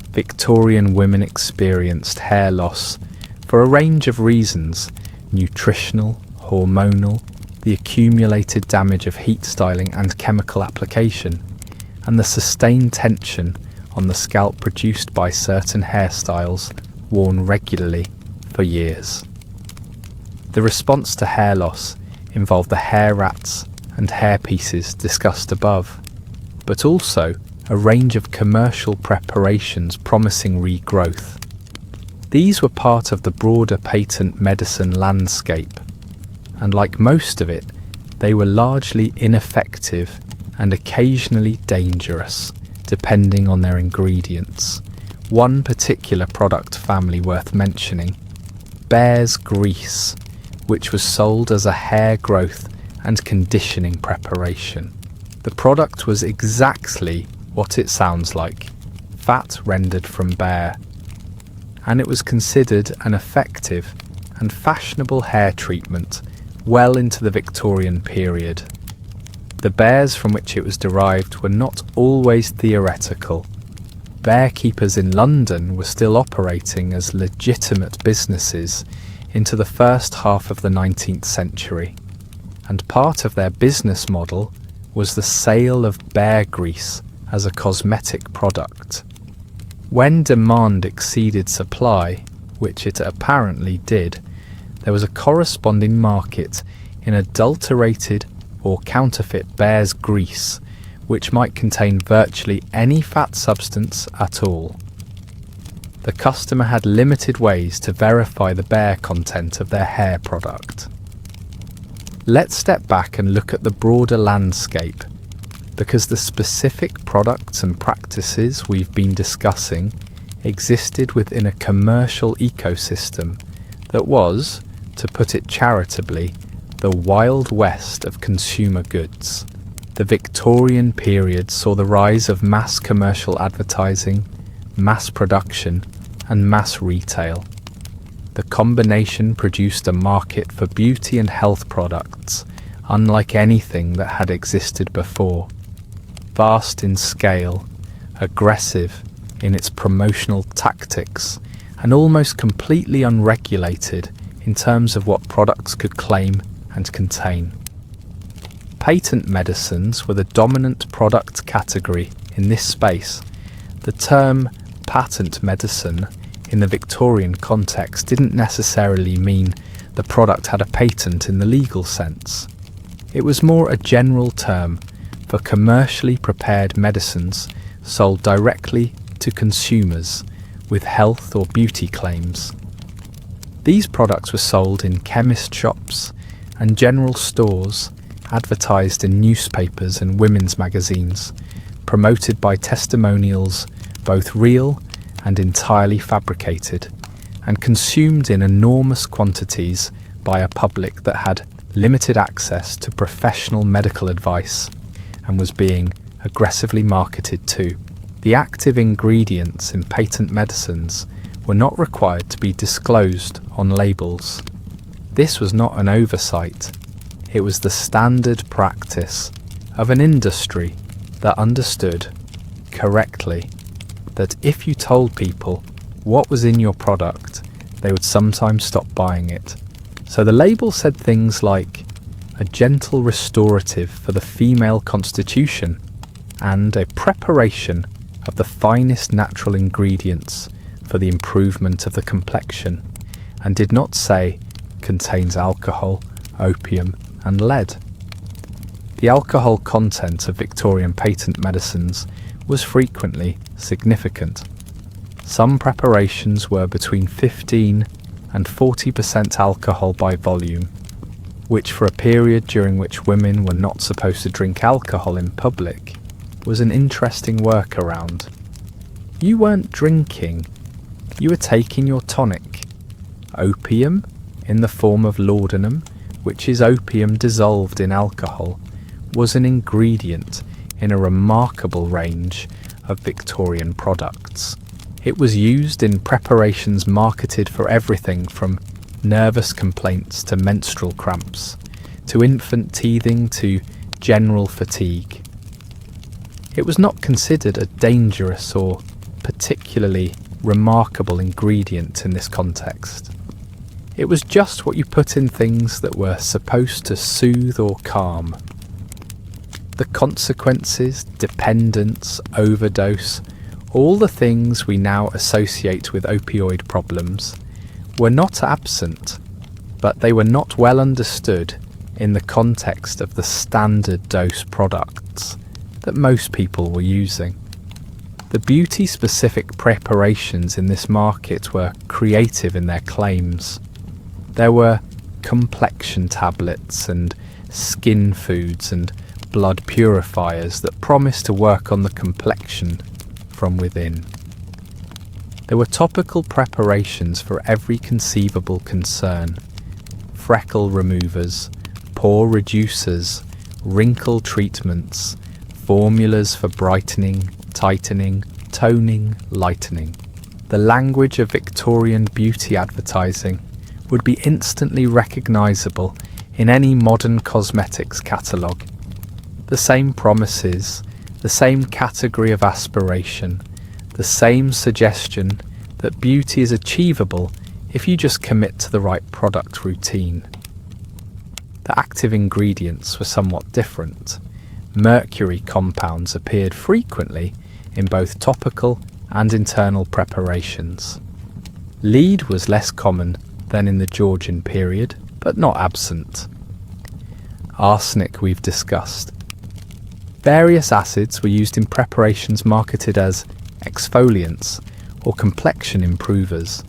Victorian women experienced hair loss for a range of reasons: nutritional, hormonal, the accumulated damage of heat styling and chemical application, and the sustained tension on the scalp produced by certain hairstyles worn regularly for years. The response to hair loss involved the hair rats and hair pieces discussed above, but also a range of commercial preparations promising regrowth. These were part of the broader patent medicine landscape, and like most of it, they were largely ineffective and occasionally dangerous, depending on their ingredients. One particular product family worth mentioning, bear's grease, which was sold as a hair growth and conditioning preparation. The product was exactly what it sounds like, fat rendered from bear, and it was considered an effective and fashionable hair treatment well into the Victorian period. The bears from which it was derived were not always theoretical. Bear keepers in London were still operating as legitimate businesses into the first half of the 19th century, and part of their business model was the sale of bear grease as a cosmetic product. When demand exceeded supply, which it apparently did, there was a corresponding market in adulterated or counterfeit bear's grease, which might contain virtually any fat substance at all. The customer had limited ways to verify the bear content of their hair product. Let's step back and look at the broader landscape, because the specific products and practices we've been discussing existed within a commercial ecosystem that was, to put it charitably, the Wild West of consumer goods. The Victorian period saw the rise of mass commercial advertising, mass production, and mass retail. The combination produced a market for beauty and health products unlike anything that had existed before. Vast in scale, aggressive in its promotional tactics, and almost completely unregulated in terms of what products could claim and contain. Patent medicines were the dominant product category in this space. The term patent medicine in the Victorian context didn't necessarily mean the product had a patent in the legal sense. It was more a general term for commercially prepared medicines sold directly to consumers with health or beauty claims. These products were sold in chemist shops and general stores, advertised in newspapers and women's magazines, promoted by testimonials both real and entirely fabricated, and consumed in enormous quantities by a public that had limited access to professional medical advice and was being aggressively marketed to. The active ingredients in patent medicines were not required to be disclosed on labels. This was not an oversight. It was the standard practice of an industry that understood correctly that if you told people what was in your product, they would sometimes stop buying it. So the label said things like a gentle restorative for the female constitution and a preparation of the finest natural ingredients for the improvement of the complexion, and did not say contains alcohol, opium and lead. The alcohol content of Victorian patent medicines was frequently significant. Some preparations were between 15 and 40% alcohol by volume, which for a period during which women were not supposed to drink alcohol in public was an interesting workaround. You weren't drinking, you were taking your tonic. Opium, in the form of laudanum, which is opium dissolved in alcohol, was an ingredient in a remarkable range of Victorian products. It was used in preparations marketed for everything from nervous complaints to menstrual cramps, to infant teething to general fatigue. It was not considered a dangerous or particularly remarkable ingredient in this context. It was just what you put in things that were supposed to soothe or calm. The consequences, dependence, overdose, all the things we now associate with opioid problems were not absent, but they were not well understood in the context of the standard dose products that most people were using. The beauty-specific preparations in this market were creative in their claims. There were complexion tablets and skin foods and blood purifiers that promised to work on the complexion from within. There were topical preparations for every conceivable concern: freckle removers, pore reducers, wrinkle treatments, formulas for brightening, tightening, toning, lightening. The language of Victorian beauty advertising would be instantly recognisable in any modern cosmetics catalogue. The same promises, the same category of aspiration, the same suggestion that beauty is achievable if you just commit to the right product routine. The active ingredients were somewhat different. Mercury compounds appeared frequently in both topical and internal preparations. Lead was less common than in the Georgian period, but not absent. Arsenic we've discussed. Various acids were used in preparations marketed as exfoliants or complexion improvers,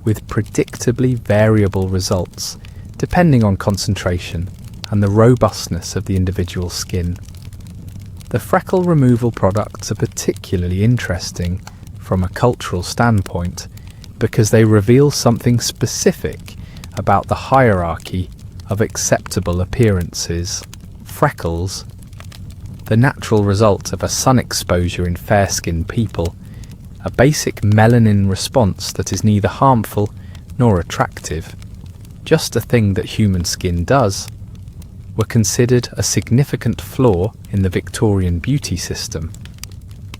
with predictably variable results depending on concentration and the robustness of the individual skin. The freckle removal products are particularly interesting from a cultural standpoint because they reveal something specific about the hierarchy of acceptable appearances. Freckles, the natural result of a sun exposure in fair-skinned people, a basic melanin response that is neither harmful nor attractive, just a thing that human skin does, were considered a significant flaw in the Victorian beauty system.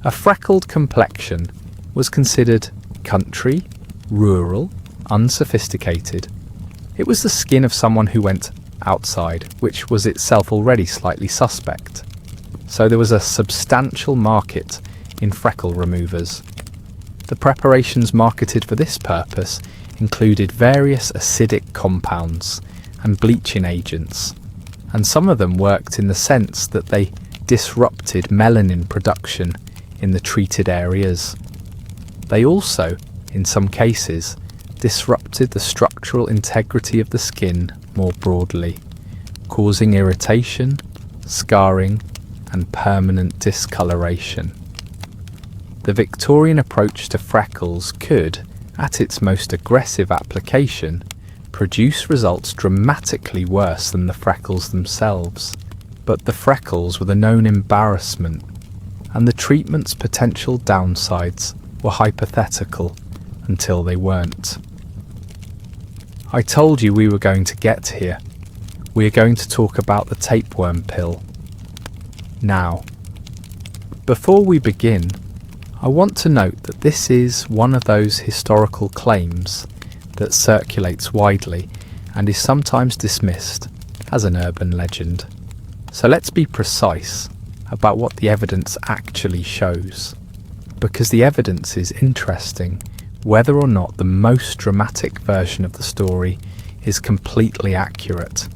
A freckled complexion was considered country, rural, unsophisticated. It was the skin of someone who went outside, which was itself already slightly suspect. So there was a substantial market in freckle removers. The preparations marketed for this purpose included various acidic compounds and bleaching agents, and some of them worked in the sense that they disrupted melanin production in the treated areas. They also, in some cases, disrupted the structural integrity of the skin more broadly, causing irritation, scarring, and permanent discoloration. The Victorian approach to freckles could, at its most aggressive application, produce results dramatically worse than the freckles themselves. But the freckles were the known embarrassment, and the treatment's potential downsides were hypothetical until they weren't. I told you we were going to get here. We are going to talk about the tapeworm pill. Now, before we begin, I want to note that this is one of those historical claims that circulates widely and is sometimes dismissed as an urban legend. So let's be precise about what the evidence actually shows, because the evidence is interesting whether or not the most dramatic version of the story is completely accurate.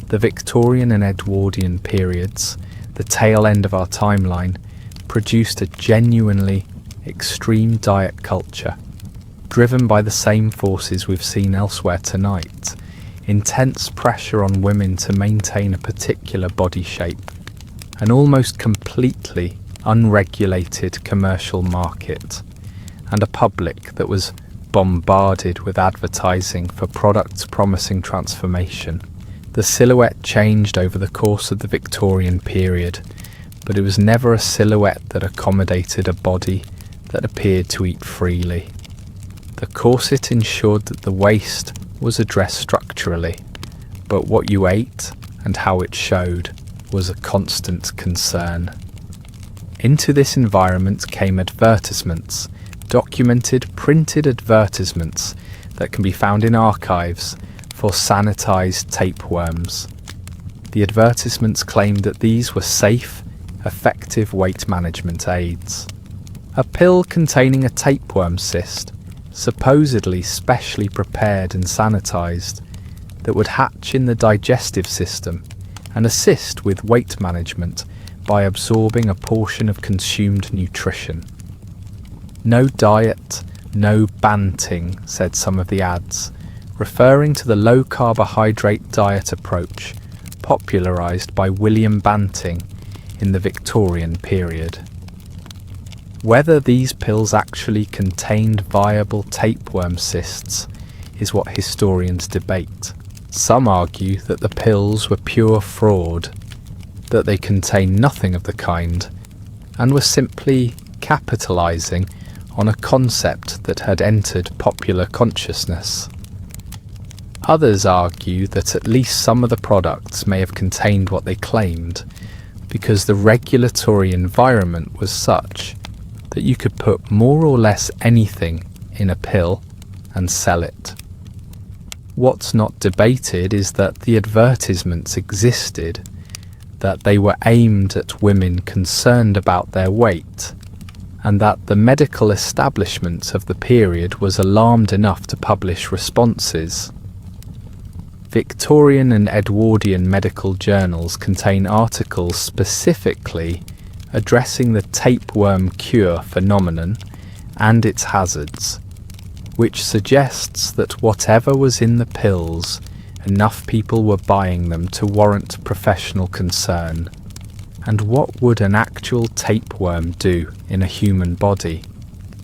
The Victorian and Edwardian periods, the tail end of our timeline, produced a genuinely extreme diet culture, driven by the same forces we've seen elsewhere tonight. Intense pressure on women to maintain a particular body shape, an almost completely unregulated commercial market, and a public that was bombarded with advertising for products promising transformation. The silhouette changed over the course of the Victorian period, but it was never a silhouette that accommodated a body that appeared to eat freely. The corset ensured that the waist was addressed structurally, but what you ate and how it showed was a constant concern. Into this environment came advertisements, documented printed advertisements that can be found in archives for sanitized tapeworms. The advertisements claimed that these were safe, effective weight management aids. A pill containing a tapeworm cyst, supposedly specially prepared and sanitized, that would hatch in the digestive system and assist with weight management by absorbing a portion of consumed nutrition. No diet, no banting, said some of the ads, referring to the low carbohydrate diet approach popularized by William Banting in the Victorian period. Whether these pills actually contained viable tapeworm cysts is what historians debate. Some argue that the pills were pure fraud, that they contained nothing of the kind, and were simply capitalizing on a concept that had entered popular consciousness. Others argue that at least some of the products may have contained what they claimed, because the regulatory environment was such that you could put more or less anything in a pill and sell it. What's not debated is that the advertisements existed, that they were aimed at women concerned about their weight, and that the medical establishment of the period was alarmed enough to publish responses. Victorian and Edwardian medical journals contain articles specifically addressing the tapeworm cure phenomenon and its hazards, which suggests that whatever was in the pills, enough people were buying them to warrant professional concern. And what would an actual tapeworm do in a human body?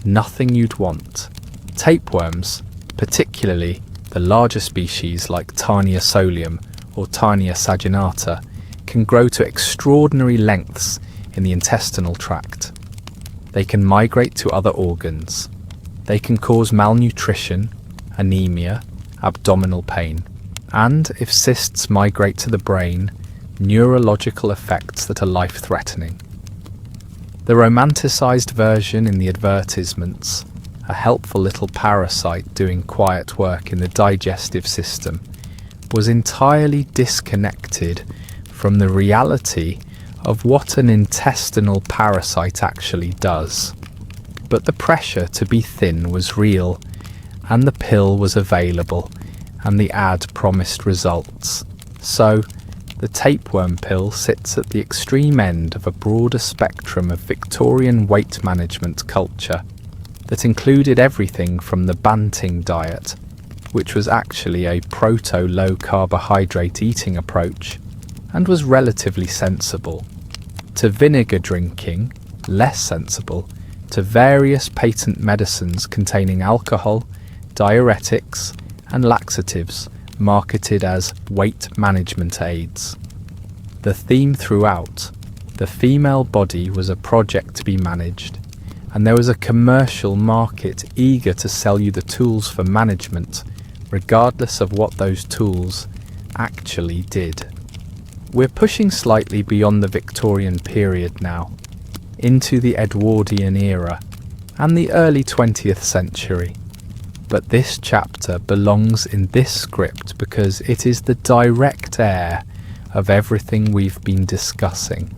Nothing you'd want. Tapeworms, particularly the larger species like Tarnia solium or Tarnia saginata, can grow to extraordinary lengths in the intestinal tract. They can migrate to other organs. They can cause malnutrition, anemia, abdominal pain, and, if cysts migrate to the brain, neurological effects that are life-threatening. The romanticised version in the advertisements, a helpful little parasite doing quiet work in the digestive system, was entirely disconnected from the reality of what an intestinal parasite actually does. But the pressure to be thin was real, and the pill was available, and the ad promised results. So, the tapeworm pill sits at the extreme end of a broader spectrum of Victorian weight management culture that included everything from the Banting diet, which was actually a proto-low carbohydrate eating approach and was relatively sensible, to vinegar drinking, less sensible, to various patent medicines containing alcohol, diuretics, and laxatives marketed as weight management aids. The theme throughout, the female body was a project to be managed, and there was a commercial market eager to sell you the tools for management, regardless of what those tools actually did. We're pushing slightly beyond the Victorian period now, into the Edwardian era and the early 20th century. But this chapter belongs in this script because it is the direct heir of everything we've been discussing.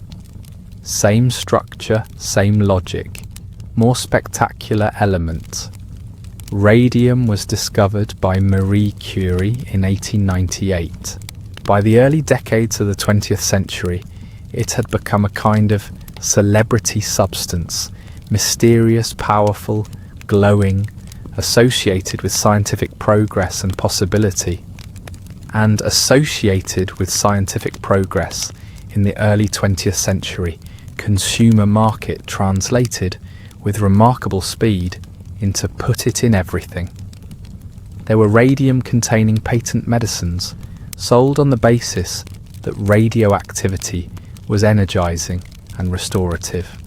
Same structure, same logic, more spectacular element. Radium was discovered by Marie Curie in 1898. By the early decades of the 20th century, it had become a kind of celebrity substance, mysterious, powerful, glowing, associated with scientific progress and possibility, and associated with scientific progress in the early 20th century, consumer market translated with remarkable speed into put it in everything. There were radium-containing patent medicines sold on the basis that radioactivity was energizing and restorative.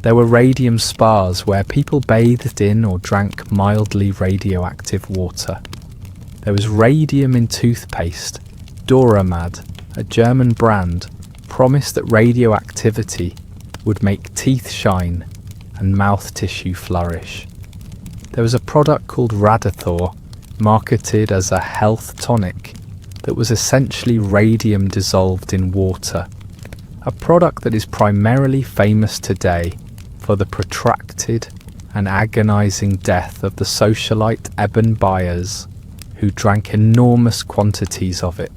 There were radium spas where people bathed in or drank mildly radioactive water. There was radium in toothpaste. Doramad, a German brand, promised that radioactivity would make teeth shine and mouth tissue flourish. There was a product called Radithor, marketed as a health tonic, that was essentially radium dissolved in water, a product that is primarily famous today for the protracted and agonizing death of the socialite Eben Byers, who drank enormous quantities of it.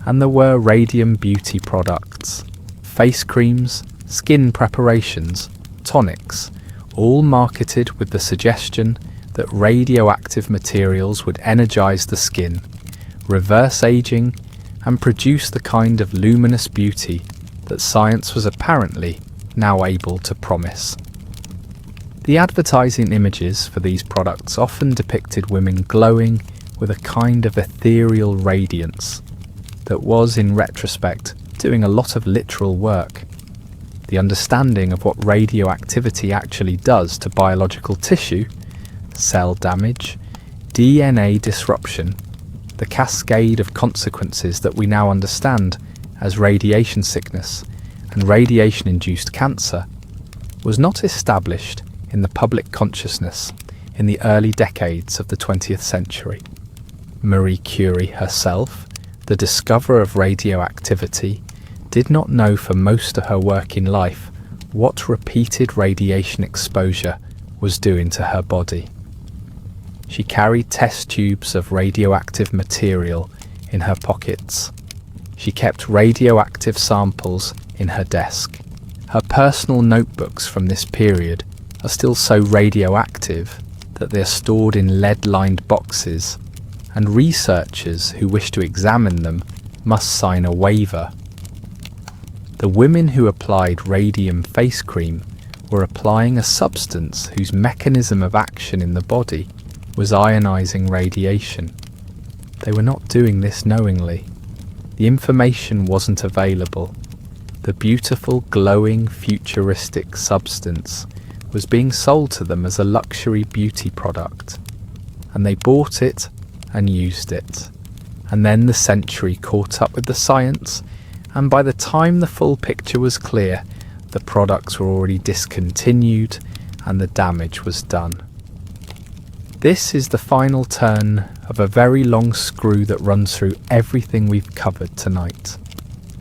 And there were radium beauty products, face creams, skin preparations, tonics, all marketed with the suggestion that radioactive materials would energize the skin, reverse aging, and produce the kind of luminous beauty that science was apparently now able to promise. The advertising images for these products often depicted women glowing with a kind of ethereal radiance that was, in retrospect, doing a lot of literal work. The understanding of what radioactivity actually does to biological tissue, cell damage, DNA disruption, the cascade of consequences that we now understand as radiation sickness and radiation-induced cancer, was not established in the public consciousness in the early decades of the 20th century. Marie Curie herself, the discoverer of radioactivity, did not know for most of her working life what repeated radiation exposure was doing to her body. She carried test tubes of radioactive material in her pockets. She kept radioactive samples in her desk. Her personal notebooks from this period are still so radioactive that they are stored in lead-lined boxes, and researchers who wish to examine them must sign a waiver. The women who applied radium face cream were applying a substance whose mechanism of action in the body was ionizing radiation. They were not doing this knowingly. The information wasn't available. The beautiful, glowing, futuristic substance was being sold to them as a luxury beauty product, and they bought it and used it. And then the century caught up with the science, and by the time the full picture was clear, the products were already discontinued and the damage was done. This is the final turn of a very long screw that runs through everything we've covered tonight.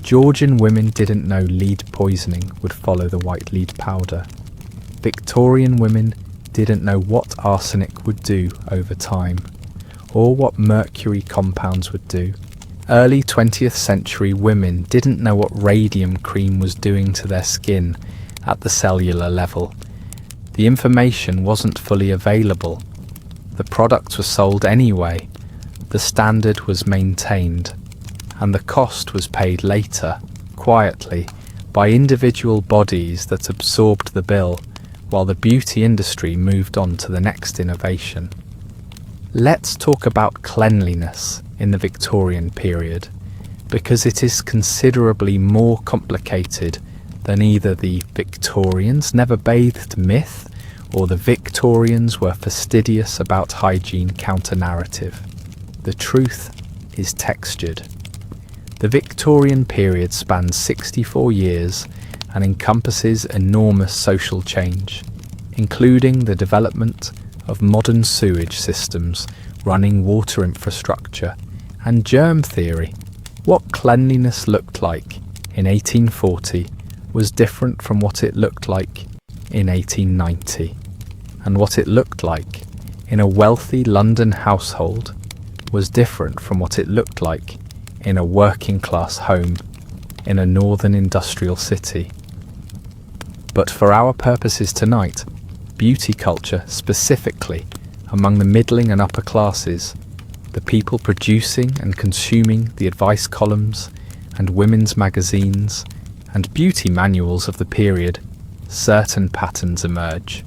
Georgian women didn't know lead poisoning would follow the white lead powder. Victorian women didn't know what arsenic would do over time, or what mercury compounds would do. Early 20th century women didn't know what radium cream was doing to their skin at the cellular level. The information wasn't fully available. The products were sold anyway, the standard was maintained, and the cost was paid later, quietly, by individual bodies that absorbed the bill, while the beauty industry moved on to the next innovation. Let's talk about cleanliness in the Victorian period, because it is considerably more complicated than either the Victorians never bathed myth or the Victorians were fastidious about hygiene counter-narrative. The truth is textured. The Victorian period spans 64 years and encompasses enormous social change, including the development of modern sewage systems, running water infrastructure, and germ theory. What cleanliness looked like in 1840 was different from what it looked like in 1890, and what it looked like in a wealthy London household was different from what it looked like in a working-class home in a northern industrial city. But for our purposes tonight, beauty culture specifically among the middling and upper classes, the people producing and consuming the advice columns and women's magazines and beauty manuals of the period, certain patterns emerge.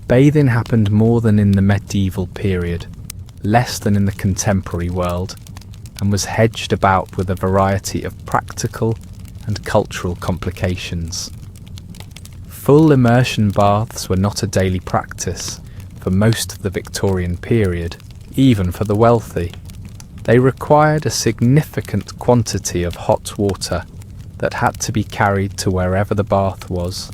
Bathing happened more than in the medieval period, less than in the contemporary world, and was hedged about with a variety of practical and cultural complications. Full immersion baths were not a daily practice for most of the Victorian period, even for the wealthy. They required a significant quantity of hot water that had to be carried to wherever the bath was.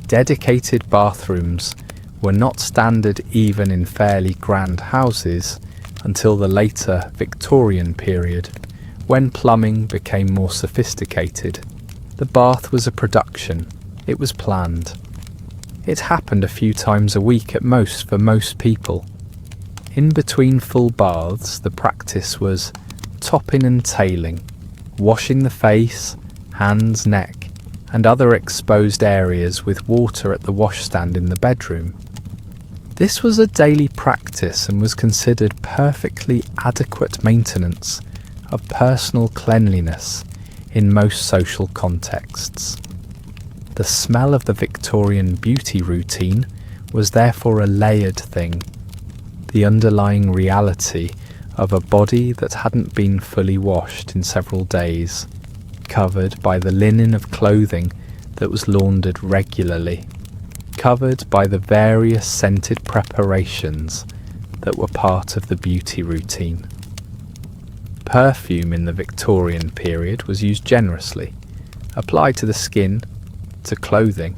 Dedicated bathrooms were not standard even in fairly grand houses until the later Victorian period, when plumbing became more sophisticated. The bath was a production. It was planned. It happened a few times a week at most for most people. In between full baths, the practice was topping and tailing, washing the face, hands, neck, and other exposed areas with water at the washstand in the bedroom. This was a daily practice and was considered perfectly adequate maintenance of personal cleanliness in most social contexts. The smell of the Victorian beauty routine was therefore a layered thing, the underlying reality of a body that hadn't been fully washed in several days, covered by the linen of clothing that was laundered regularly, covered by the various scented preparations that were part of the beauty routine. Perfume in the Victorian period was used generously, applied to the skin, to clothing,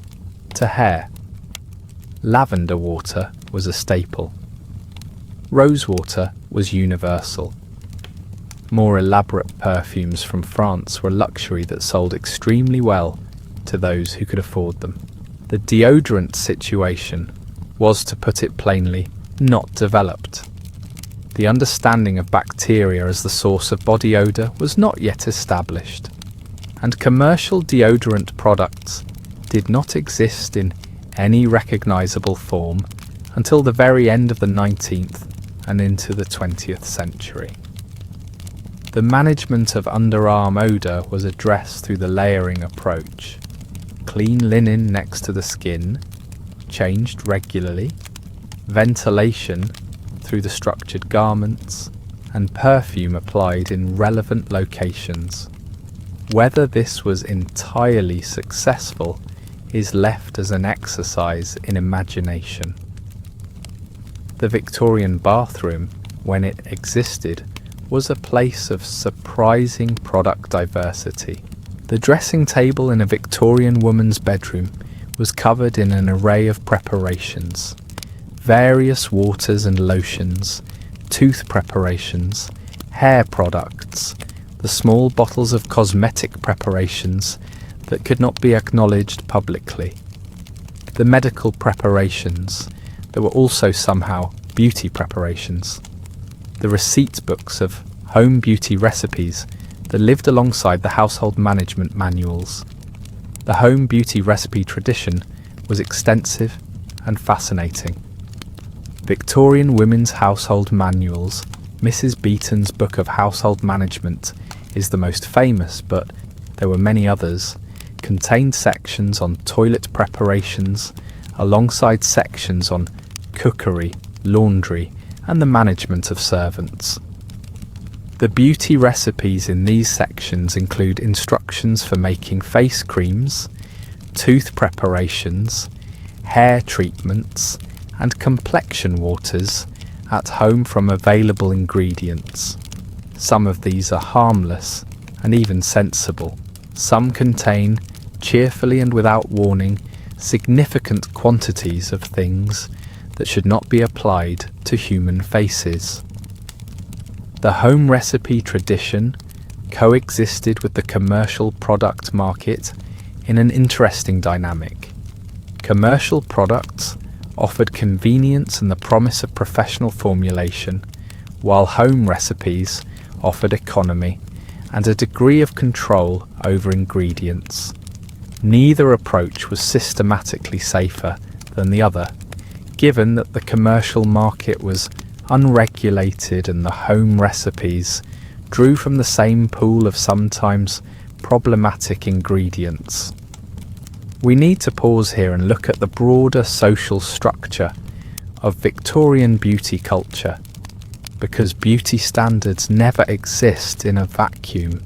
to hair. Lavender water was a staple. Rosewater was universal. More elaborate perfumes from France were luxury that sold extremely well to those who could afford them. The deodorant situation was, to put it plainly, not developed. The understanding of bacteria as the source of body odour was not yet established, and commercial deodorant products did not exist in any recognisable form until the very end of the 19th and into the 20th century. The management of underarm odour was addressed through the layering approach. Clean linen next to the skin, changed regularly, ventilation through the structured garments, and perfume applied in relevant locations. Whether this was entirely successful is left as an exercise in imagination. The Victorian bathroom, when it existed, was a place of surprising product diversity. The dressing table in a Victorian woman's bedroom was covered in an array of preparations, various waters and lotions, tooth preparations, hair products, the small bottles of cosmetic preparations that could not be acknowledged publicly, the medical preparations that were also somehow beauty preparations, the receipt books of home beauty recipes that lived alongside the household management manuals. The home beauty recipe tradition was extensive and fascinating. Victorian women's household manuals, Mrs. Beeton's Book of Household Management, is the most famous, but there were many others, contained sections on toilet preparations alongside sections on cookery, laundry, and the management of servants. The beauty recipes in these sections include instructions for making face creams, tooth preparations, hair treatments, and complexion waters at home from available ingredients. Some of these are harmless and even sensible. Some contain, cheerfully and without warning, significant quantities of things that should not be applied to human faces. The home recipe tradition coexisted with the commercial product market in an interesting dynamic. Commercial products offered convenience and the promise of professional formulation, while home recipes offered economy and a degree of control over ingredients. Neither approach was systematically safer than the other, given that the commercial market was unregulated and the home recipes drew from the same pool of sometimes problematic ingredients. We need to pause here and look at the broader social structure of Victorian beauty culture, because beauty standards never exist in a vacuum,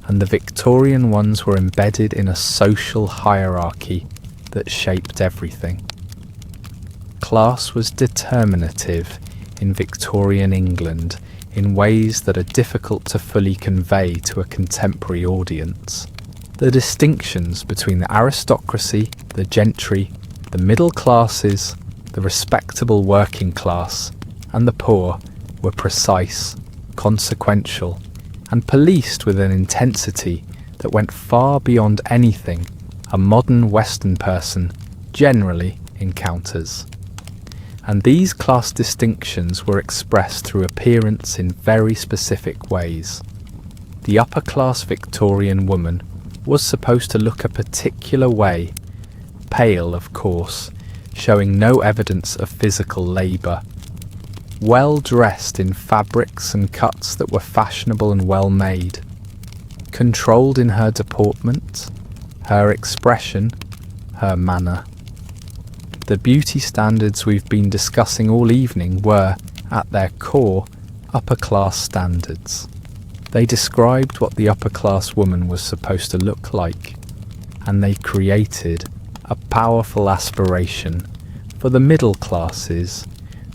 and the Victorian ones were embedded in a social hierarchy that shaped everything. Class was determinative in Victorian England in ways that are difficult to fully convey to a contemporary audience. The distinctions between the aristocracy, the gentry, the middle classes, the respectable working class, and the poor were precise, consequential, and policed with an intensity that went far beyond anything a modern Western person generally encounters. And these class distinctions were expressed through appearance in very specific ways. The upper-class Victorian woman was supposed to look a particular way, pale of course, showing no evidence of physical labour, well dressed in fabrics and cuts that were fashionable and well made, controlled in her deportment, her expression, her manner. The beauty standards we've been discussing all evening were, at their core, upper-class standards. They described what the upper-class woman was supposed to look like, and they created a powerful aspiration for the middle classes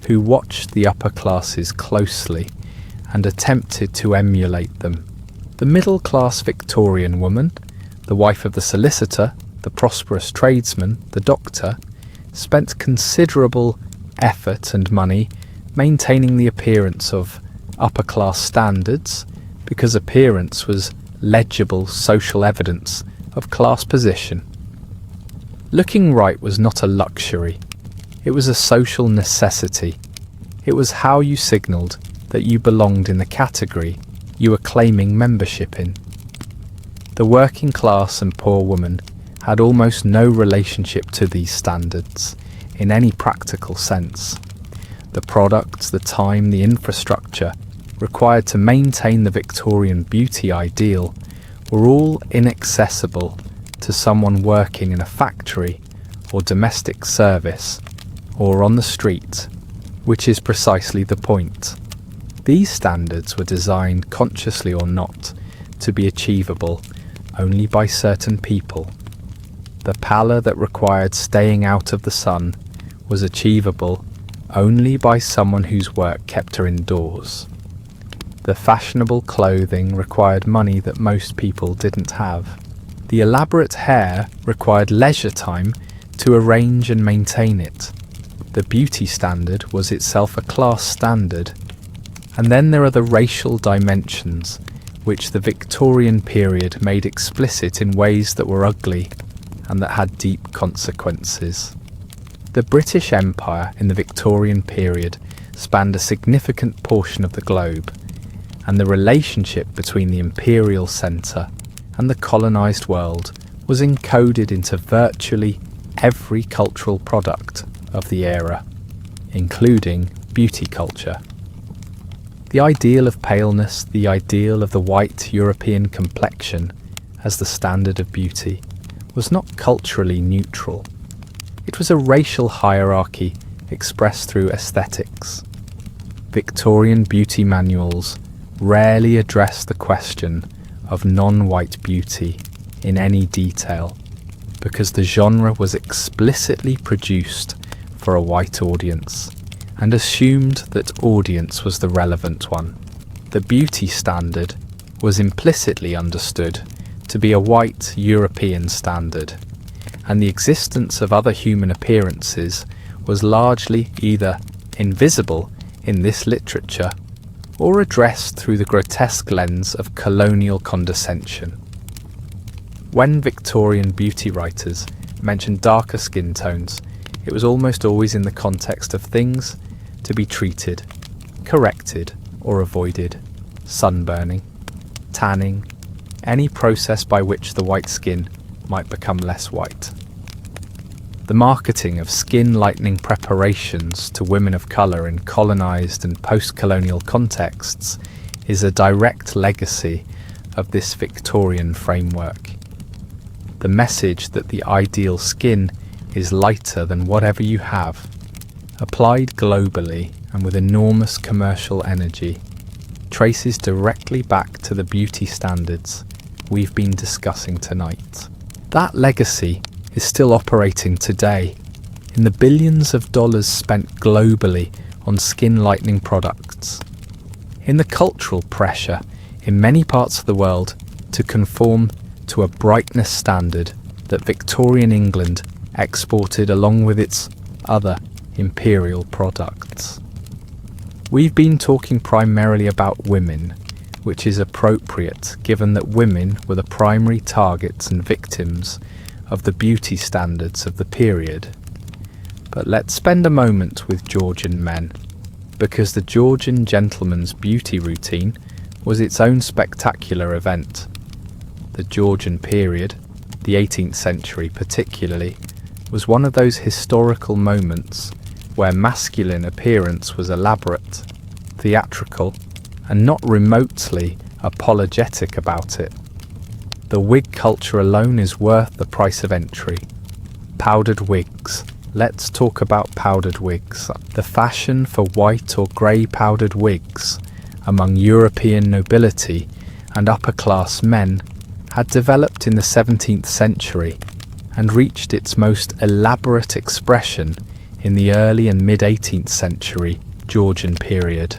who watched the upper classes closely and attempted to emulate them. The middle-class Victorian woman, the wife of the solicitor, the prosperous tradesman, the doctor, spent considerable effort and money maintaining the appearance of upper-class standards, because appearance was legible social evidence of class position. Looking right was not a luxury, it was a social necessity. It was how you signalled that you belonged in the category you were claiming membership in. The working class and poor woman had almost no relationship to these standards in any practical sense. The products, the time, the infrastructure required to maintain the Victorian beauty ideal were all inaccessible to someone working in a factory or domestic service or on the street, which is precisely the point. These standards were designed, consciously or not, to be achievable only by certain people. The pallor that required staying out of the sun was achievable only by someone whose work kept her indoors. The fashionable clothing required money that most people didn't have. The elaborate hair required leisure time to arrange and maintain it. The beauty standard was itself a class standard. And then there are the racial dimensions, which the Victorian period made explicit in ways that were ugly and that had deep consequences. The British Empire in the Victorian period spanned a significant portion of the globe, and the relationship between the imperial centre and the colonised world was encoded into virtually every cultural product of the era, including beauty culture. The ideal of paleness, the ideal of the white European complexion as the standard of beauty, was not culturally neutral. It was a racial hierarchy expressed through aesthetics. Victorian beauty manuals rarely addressed the question of non-white beauty in any detail, because the genre was explicitly produced for a white audience and assumed that audience was the relevant one. The beauty standard was implicitly understood to be a white European standard, and the existence of other human appearances was largely either invisible in this literature or addressed through the grotesque lens of colonial condescension. When Victorian beauty writers mentioned darker skin tones, it was almost always in the context of things to be treated, corrected, or avoided: sunburning, tanning, any process by which the white skin might become less white. The marketing of skin-lightening preparations to women of colour in colonised and post-colonial contexts is a direct legacy of this Victorian framework. The message that the ideal skin is lighter than whatever you have, applied globally and with enormous commercial energy, traces directly back to the beauty standards we've been discussing tonight. That legacy is still operating today in the billions of dollars spent globally on skin-lightening products, in the cultural pressure in many parts of the world to conform to a brightness standard that Victorian England exported along with its other imperial products. We've been talking primarily about women, which is appropriate given that women were the primary targets and victims of the beauty standards of the period. But let's spend a moment with Georgian men, because the Georgian gentleman's beauty routine was its own spectacular event. The Georgian period, the 18th century particularly, was one of those historical moments where masculine appearance was elaborate, theatrical, and not remotely apologetic about it. The wig culture alone is worth the price of entry. Powdered wigs. Let's talk about powdered wigs. The fashion for white or grey powdered wigs among European nobility and upper-class men had developed in the 17th century and reached its most elaborate expression in the early and mid-18th century Georgian period.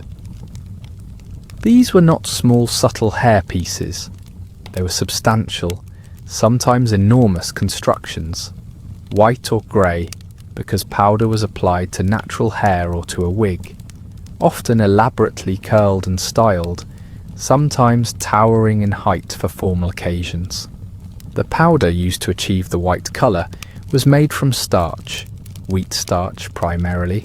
These were not small subtle hair pieces. They were substantial, sometimes enormous constructions, white or grey, because powder was applied to natural hair or to a wig, often elaborately curled and styled, sometimes towering in height for formal occasions. The powder used to achieve the white colour was made from starch, wheat starch primarily,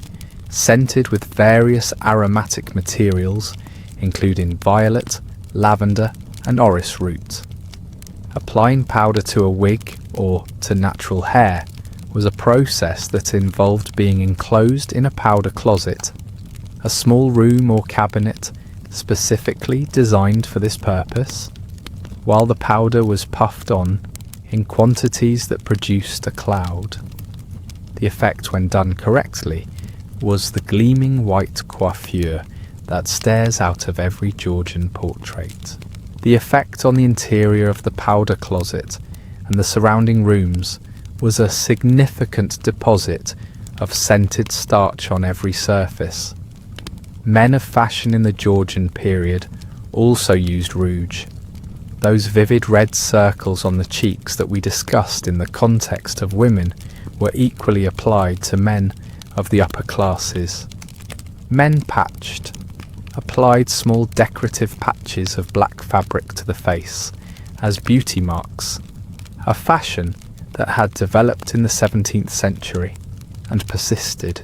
scented with various aromatic materials, including violet, lavender, and orris root. Applying powder to a wig or to natural hair was a process that involved being enclosed in a powder closet, a small room or cabinet specifically designed for this purpose, while the powder was puffed on in quantities that produced a cloud. The effect, when done correctly, was the gleaming white coiffure that stares out of every Georgian portrait. The effect on the interior of the powder closet and the surrounding rooms was a significant deposit of scented starch on every surface. Men of fashion in the Georgian period also used rouge, those vivid red circles on the cheeks that we discussed in the context of women were equally applied to men of the upper classes. Men patched, applied small decorative patches of black fabric to the face as beauty marks, a fashion that had developed in the 17th century and persisted.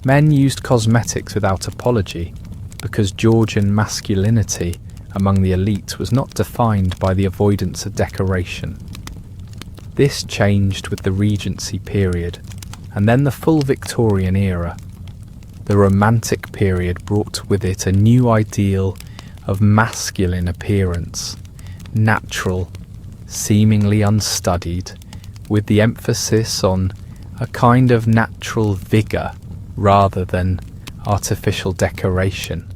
Men used cosmetics without apology because Georgian masculinity among the elite was not defined by the avoidance of decoration. This changed with the Regency period and then the full Victorian era. The Romantic period brought with it a new ideal of masculine appearance, natural, seemingly unstudied, with the emphasis on a kind of natural vigour rather than artificial decoration.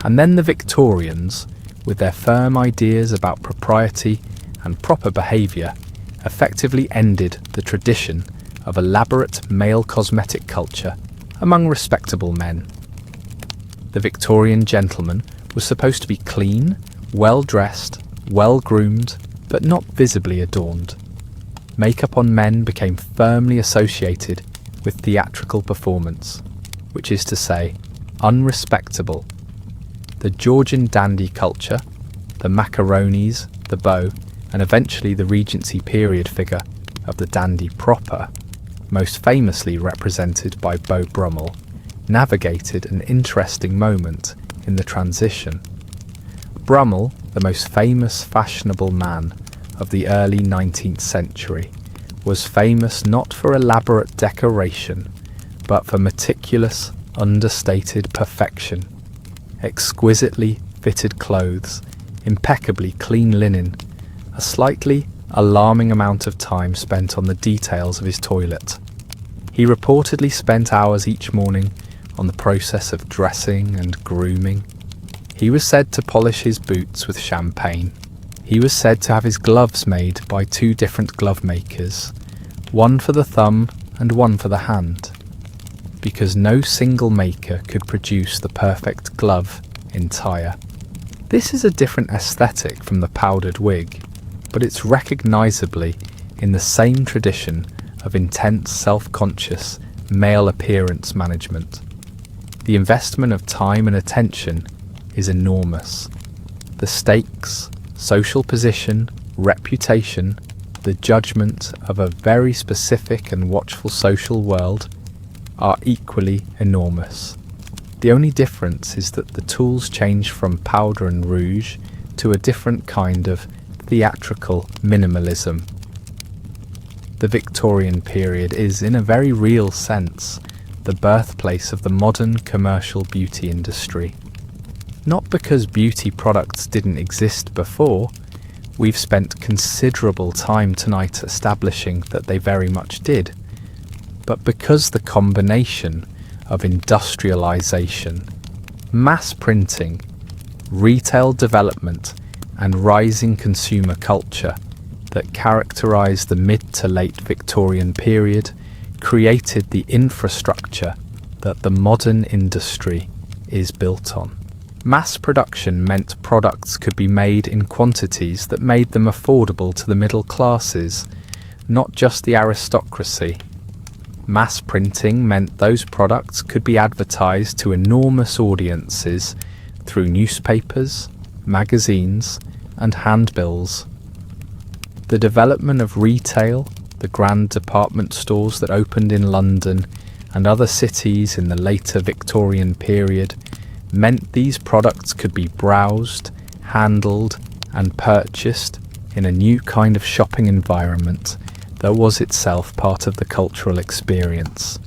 And then the Victorians, with their firm ideas about propriety and proper behaviour, effectively ended the tradition of elaborate male cosmetic culture among respectable men. The Victorian gentleman was supposed to be clean, well-dressed, well-groomed, but not visibly adorned. Makeup on men became firmly associated with theatrical performance, which is to say, unrespectable. The Georgian dandy culture, the macaronis, the beau, and eventually the Regency period figure of the dandy proper, most famously represented by Beau Brummel, navigated an interesting moment in the transition. Brummel, the most famous fashionable man of the early 19th century, was famous not for elaborate decoration, but for meticulous, understated perfection. Exquisitely fitted clothes, impeccably clean linen, a slightly alarming amount of time spent on the details of his toilet. He reportedly spent hours each morning on the process of dressing and grooming. He was said to polish his boots with champagne. He was said to have his gloves made by 2 different glove makers, one for the thumb and one for the hand, because no single maker could produce the perfect glove entire. This is a different aesthetic from the powdered wig, but it's recognisably in the same tradition of intense self-conscious male appearance management. The investment of time and attention is enormous. The stakes, social position, reputation, the judgment of a very specific and watchful social world are equally enormous. The only difference is that the tools change from powder and rouge to a different kind of theatrical minimalism. The Victorian period is, in a very real sense, the birthplace of the modern commercial beauty industry. Not because beauty products didn't exist before. We've spent considerable time tonight establishing that they very much did, but because the combination of industrialization, mass printing, retail development, and rising consumer culture that characterized the mid to late Victorian period created the infrastructure that the modern industry is built on. Mass production meant products could be made in quantities that made them affordable to the middle classes, not just the aristocracy. Mass printing meant those products could be advertised to enormous audiences through newspapers, magazines, and handbills. The development of retail, the grand department stores that opened in London and other cities in the later Victorian period, meant these products could be browsed, handled, and purchased in a new kind of shopping environment that was itself part of the cultural experience.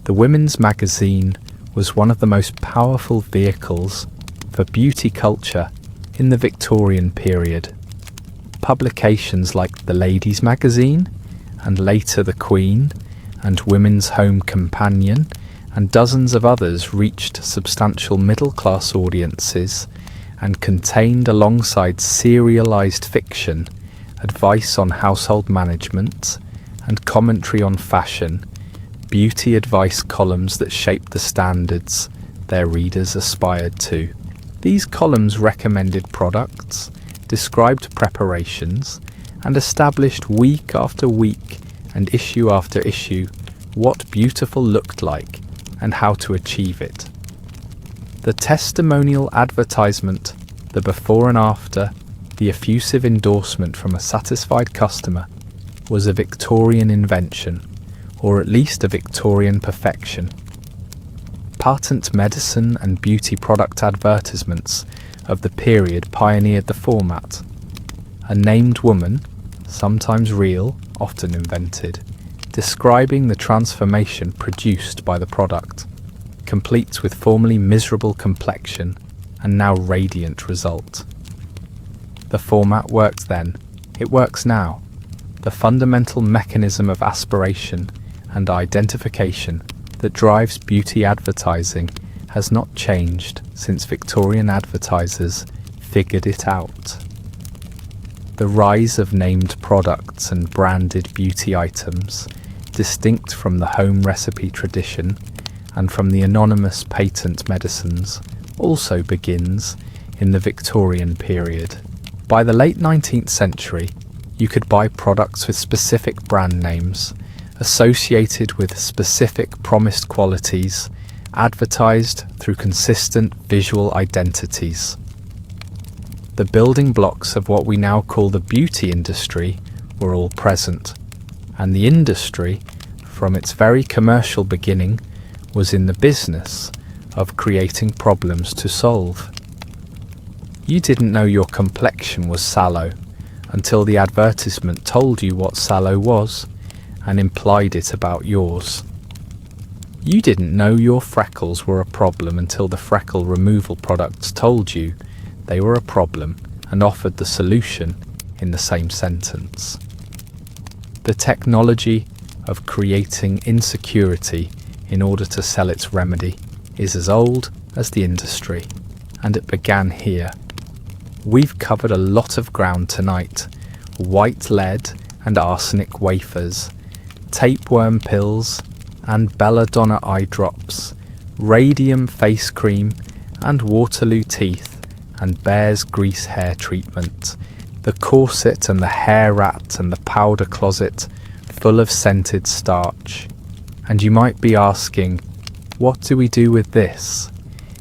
The women's magazine was one of the most powerful vehicles for beauty culture in the Victorian period. Publications like the Ladies' Magazine, and later the Queen, and Women's Home Companion, and dozens of others reached substantial middle-class audiences and contained, alongside serialized fiction, advice on household management and commentary on fashion, beauty advice columns that shaped the standards their readers aspired to. These columns recommended products, described preparations, and established week after week and issue after issue what beautiful looked like and how to achieve it. The testimonial advertisement, the before and after, the effusive endorsement from a satisfied customer was a Victorian invention, or at least a Victorian perfection. Patent medicine and beauty product advertisements of the period pioneered the format. A named woman, sometimes real, often invented, describing the transformation produced by the product, complete with formerly miserable complexion and now radiant result. The format worked then, it works now. The fundamental mechanism of aspiration and identification that drives beauty advertising has not changed since Victorian advertisers figured it out. The rise of named products and branded beauty items, distinct from the home recipe tradition and from the anonymous patent medicines, also begins in the Victorian period. By the late 19th century, you could buy products with specific brand names, associated with specific promised qualities, advertised through consistent visual identities. The building blocks of what we now call the beauty industry were all present, and the industry, from its very commercial beginning, was in the business of creating problems to solve. You didn't know your complexion was sallow until the advertisement told you what sallow was, and implied it about yours. You didn't know your freckles were a problem until the freckle removal products told you they were a problem and offered the solution in the same sentence. The technology of creating insecurity in order to sell its remedy is as old as the industry, and it began here. We've covered a lot of ground tonight: white lead and arsenic wafers, tapeworm pills and belladonna eye drops, radium face cream and Waterloo teeth and bear's grease hair treatment, the corset and the hair rat and the powder closet full of scented starch. And you might be asking, what do we do with this?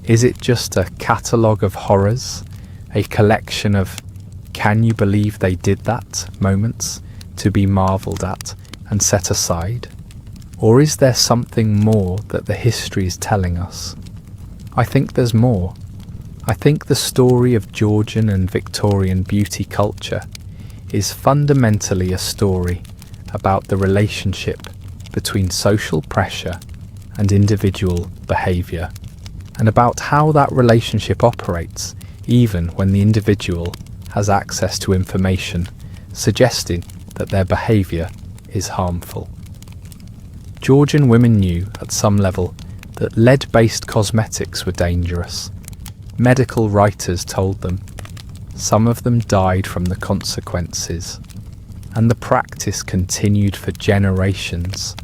Is it just a catalogue of horrors? A collection of "can you believe they did that" moments to be marvelled at and set aside? Or is there something more that the history is telling us? I think there's more. I think the story of Georgian and Victorian beauty culture is fundamentally a story about the relationship between social pressure and individual behaviour, and about how that relationship operates even when the individual has access to information suggesting that their behaviour is harmful. Georgian women knew at some level that lead-based cosmetics were dangerous. Medical writers told them. Some of them died from the consequences, and the practice continued for generations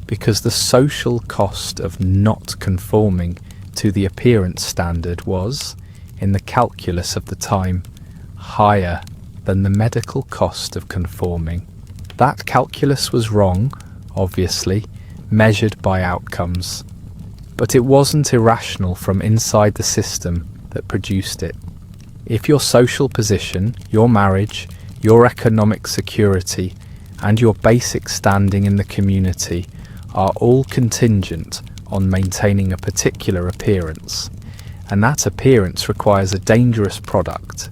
because the social cost of not conforming to the appearance standard was, in the calculus of the time, higher than the medical cost of conforming. That calculus was wrong, obviously, measured by outcomes, but it wasn't irrational from inside the system that produced it. If your social position, your marriage, your economic security, and your basic standing in the community are all contingent on maintaining a particular appearance, and that appearance requires a dangerous product,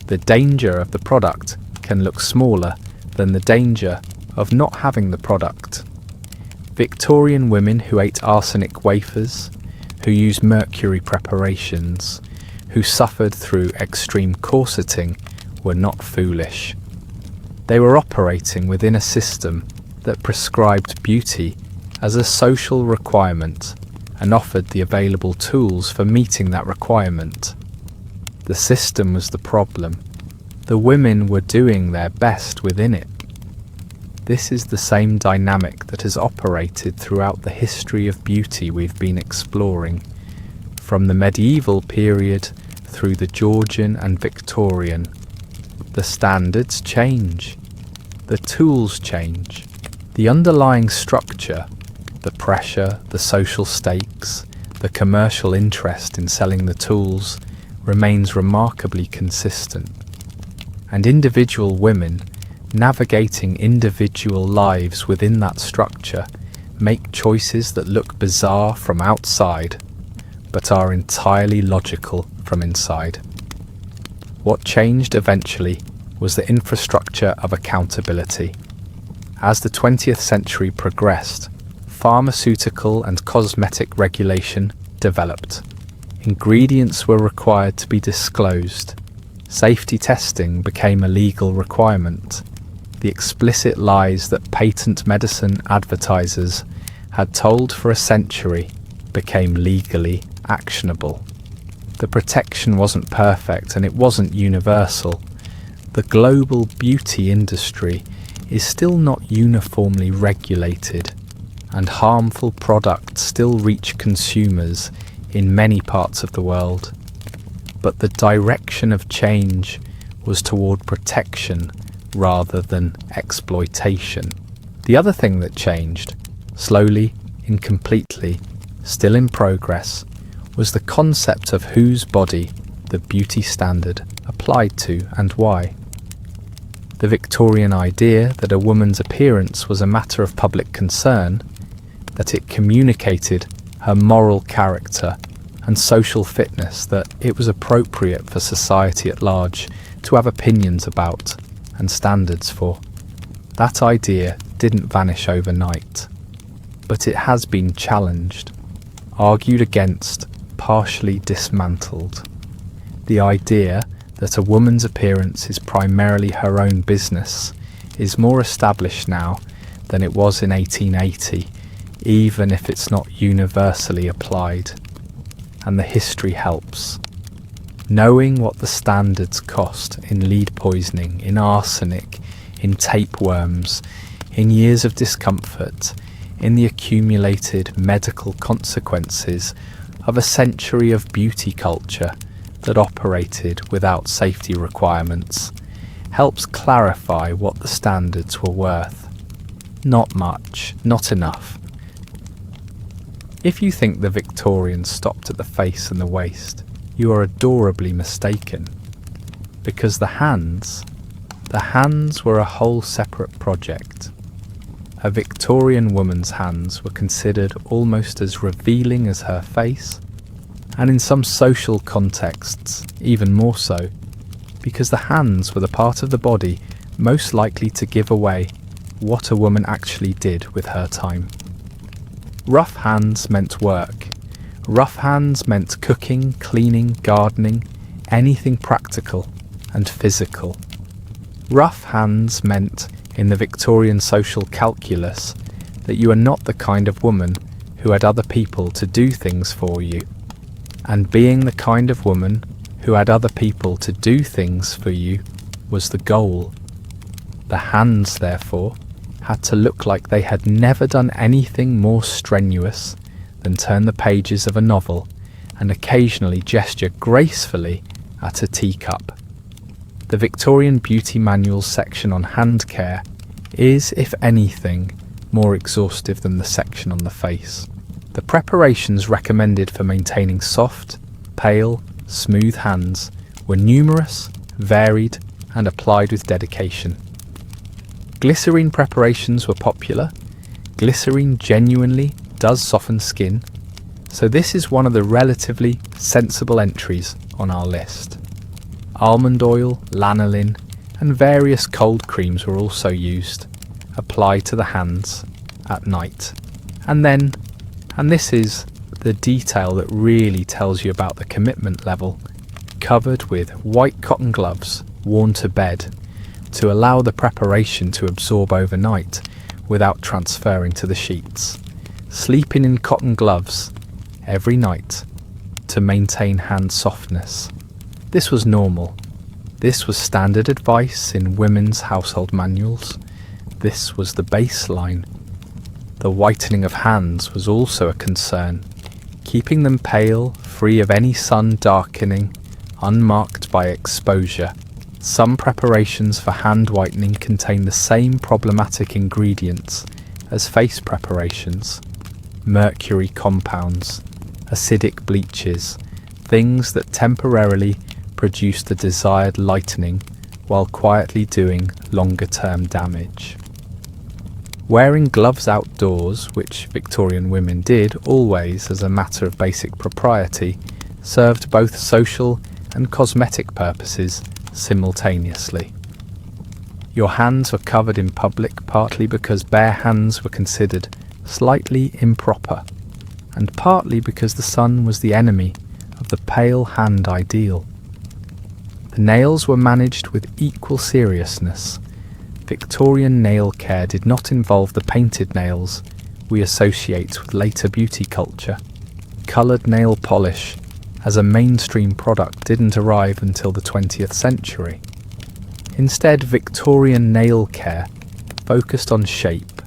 the danger of the product can look smaller than the danger of not having the product. Victorian women who ate arsenic wafers, who used mercury preparations, who suffered through extreme corseting were not foolish. They were operating within a system that prescribed beauty as a social requirement and offered the available tools for meeting that requirement. The system was the problem. The women were doing their best within it. This is the same dynamic that has operated throughout the history of beauty we've been exploring, from the medieval period through the Georgian and Victorian. The standards change. The tools change. The underlying structure, the pressure, the social stakes, the commercial interest in selling the tools remains remarkably consistent. And individual women, navigating individual lives within that structure, make choices that look bizarre from outside, but are entirely logical from inside. What changed eventually was the infrastructure of accountability. As the 20th century progressed, pharmaceutical and cosmetic regulation developed. Ingredients were required to be disclosed. Safety testing became a legal requirement. The explicit lies that patent medicine advertisers had told for a century became legally actionable. The protection wasn't perfect and it wasn't universal. The global beauty industry is still not uniformly regulated, and harmful products still reach consumers in many parts of the world. But the direction of change was toward protection rather than exploitation. The other thing that changed, slowly, incompletely, still in progress, was the concept of whose body the beauty standard applied to and why. The Victorian idea that a woman's appearance was a matter of public concern, that it communicated her moral character and social fitness, that it was appropriate for society at large to have opinions about and standards for. That idea didn't vanish overnight, but it has been challenged, argued against, partially dismantled. The idea that a woman's appearance is primarily her own business is more established now than it was in 1880, even if it's not universally applied. And the history helps. Knowing what the standards cost in lead poisoning, in arsenic, in tapeworms, in years of discomfort, in the accumulated medical consequences of a century of beauty culture that operated without safety requirements, helps clarify what the standards were worth. Not much, not enough. If you think the Victorians stopped at the face and the waist, you are adorably mistaken, because the hands were a whole separate project. A Victorian woman's hands were considered almost as revealing as her face, and in some social contexts even more so, because the hands were the part of the body most likely to give away what a woman actually did with her time. Rough hands meant work. Rough hands meant cooking, cleaning, gardening, anything practical and physical. Rough hands meant, in the Victorian social calculus, that you are not the kind of woman who had other people to do things for you. And being the kind of woman who had other people to do things for you was the goal. The hands, therefore, had to look like they had never done anything more strenuous than turn the pages of a novel and occasionally gesture gracefully at a teacup. The Victorian Beauty Manual's section on hand care is, if anything, more exhaustive than the section on the face. The preparations recommended for maintaining soft, pale, smooth hands were numerous, varied, and applied with dedication. Glycerine preparations were popular. Glycerine genuinely does soften skin, so this is one of the relatively sensible entries on our list. Almond oil, lanolin, and various cold creams were also used, applied to the hands at night. And this is the detail that really tells you about the commitment level, covered with white cotton gloves worn to bed to allow the preparation to absorb overnight without transferring to the sheets. Sleeping in cotton gloves every night to maintain hand softness. This was normal. This was standard advice in women's household manuals. This was the baseline. The whitening of hands was also a concern, keeping them pale, free of any sun darkening, unmarked by exposure. Some preparations for hand whitening contain the same problematic ingredients as face preparations: mercury compounds, acidic bleaches, things that temporarily produce the desired lightening while quietly doing longer-term damage. Wearing gloves outdoors, which Victorian women did always as a matter of basic propriety, served both social and cosmetic purposes simultaneously. Your hands were covered in public partly because bare hands were considered slightly improper, and partly because the sun was the enemy of the pale hand ideal. The nails were managed with equal seriousness. Victorian nail care did not involve the painted nails we associate with later beauty culture. Coloured nail polish as a mainstream product didn't arrive until the 20th century. Instead, Victorian nail care focused on shape,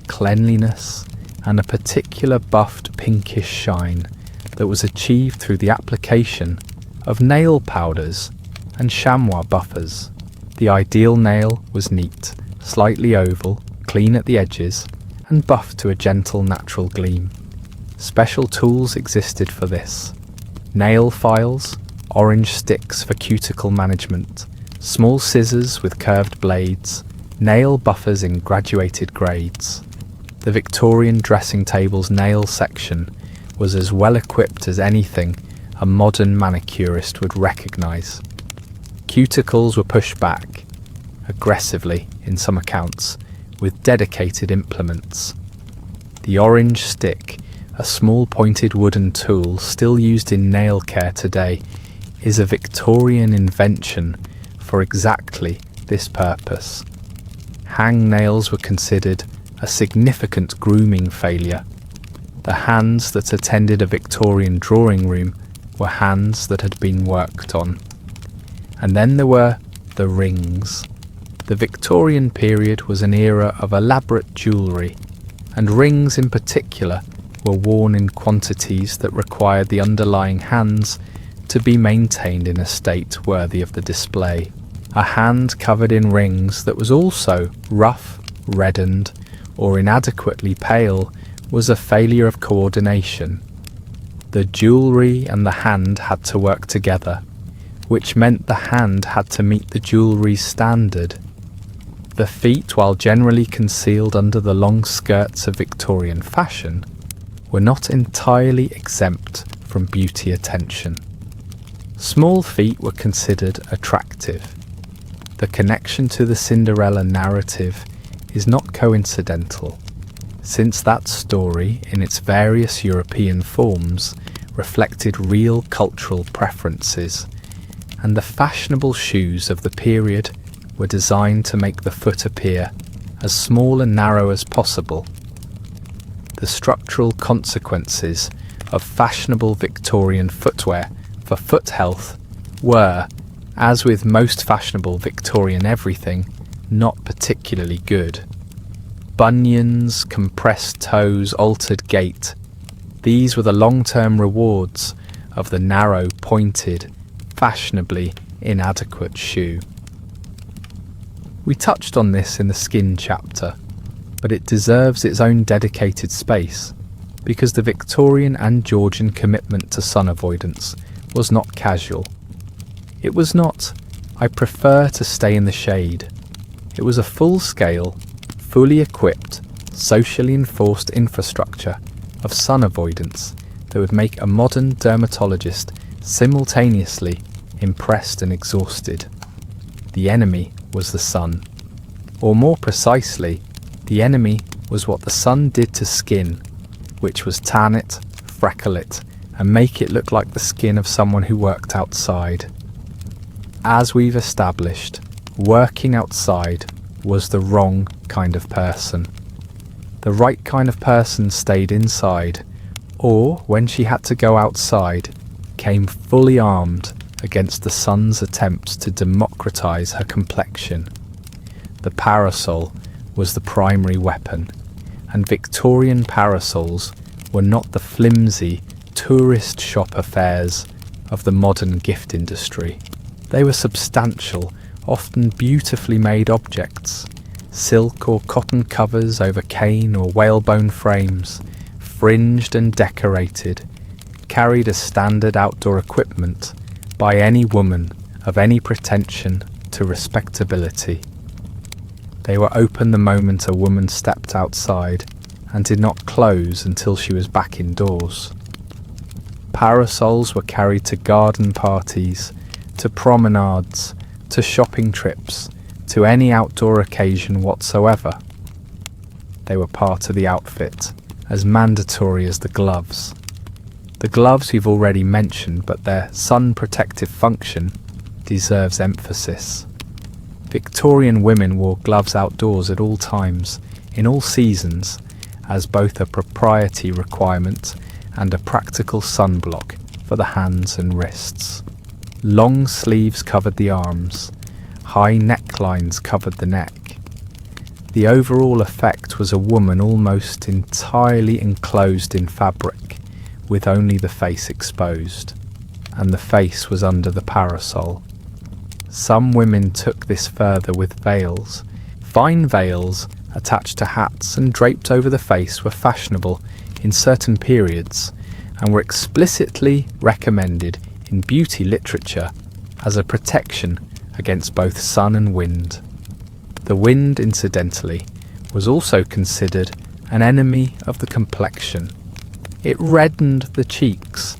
cleanliness, and a particular buffed pinkish shine that was achieved through the application of nail powders and chamois buffers. The ideal nail was neat, slightly oval, clean at the edges, and buffed to a gentle natural gleam. Special tools existed for this: nail files, orange sticks for cuticle management, small scissors with curved blades, nail buffers in graduated grades. The Victorian dressing table's nail section was as well equipped as anything a modern manicurist would recognise. Cuticles were pushed back, aggressively in some accounts, with dedicated implements. The orange stick, a small pointed wooden tool still used in nail care today, is a Victorian invention for exactly this purpose. Hang nails were considered a significant grooming failure. The hands that attended a Victorian drawing room were hands that had been worked on. And then there were the rings. The Victorian period was an era of elaborate jewellery, and rings in particular were worn in quantities that required the underlying hands to be maintained in a state worthy of the display. A hand covered in rings that was also rough, reddened, or inadequately pale was a failure of coordination. The jewellery and the hand had to work together, which meant the hand had to meet the jewellery's standard. The feet, while generally concealed under the long skirts of Victorian fashion, were not entirely exempt from beauty attention. Small feet were considered attractive. The connection to the Cinderella narrative is not coincidental, since that story, in its various European forms, reflected real cultural preferences, and the fashionable shoes of the period were designed to make the foot appear as small and narrow as possible. The structural consequences of fashionable Victorian footwear for foot health were, as with most fashionable Victorian everything, not particularly good. Bunions, compressed toes, altered gait, these were the long-term rewards of the narrow, pointed, fashionably inadequate shoe. We touched on this in the skin chapter, but it deserves its own dedicated space because the Victorian and Georgian commitment to sun avoidance was not casual. It was not, "I prefer to stay in the shade." It was a full-scale, fully equipped, socially enforced infrastructure of sun avoidance that would make a modern dermatologist simultaneously impressed and exhausted. The enemy was the sun. Or more precisely, the enemy was what the sun did to skin, which was tan it, freckle it, and make it look like the skin of someone who worked outside. As we've established, working outside was the wrong kind of person. The right kind of person stayed inside, or when she had to go outside, came fully armed against the sun's attempts to democratize her complexion. The parasol was the primary weapon, and Victorian parasols were not the flimsy tourist shop affairs of the modern gift industry. They were substantial, often beautifully made objects, silk or cotton covers over cane or whalebone frames, fringed and decorated, carried as standard outdoor equipment by any woman of any pretension to respectability. They were open the moment a woman stepped outside and did not close until she was back indoors. Parasols were carried to garden parties, to promenades, to shopping trips, to any outdoor occasion whatsoever. They were part of the outfit, as mandatory as the gloves. The gloves we've already mentioned, but their sun protective function deserves emphasis. Victorian women wore gloves outdoors at all times, in all seasons, as both a propriety requirement and a practical sunblock for the hands and wrists. Long sleeves covered the arms, high necklines covered the neck. The overall effect was a woman almost entirely enclosed in fabric, with only the face exposed, and the face was under the parasol. Some women took this further with veils. Fine veils attached to hats and draped over the face were fashionable in certain periods and were explicitly recommended in beauty literature as a protection against both sun and wind. The wind, incidentally, was also considered an enemy of the complexion. It reddened the cheeks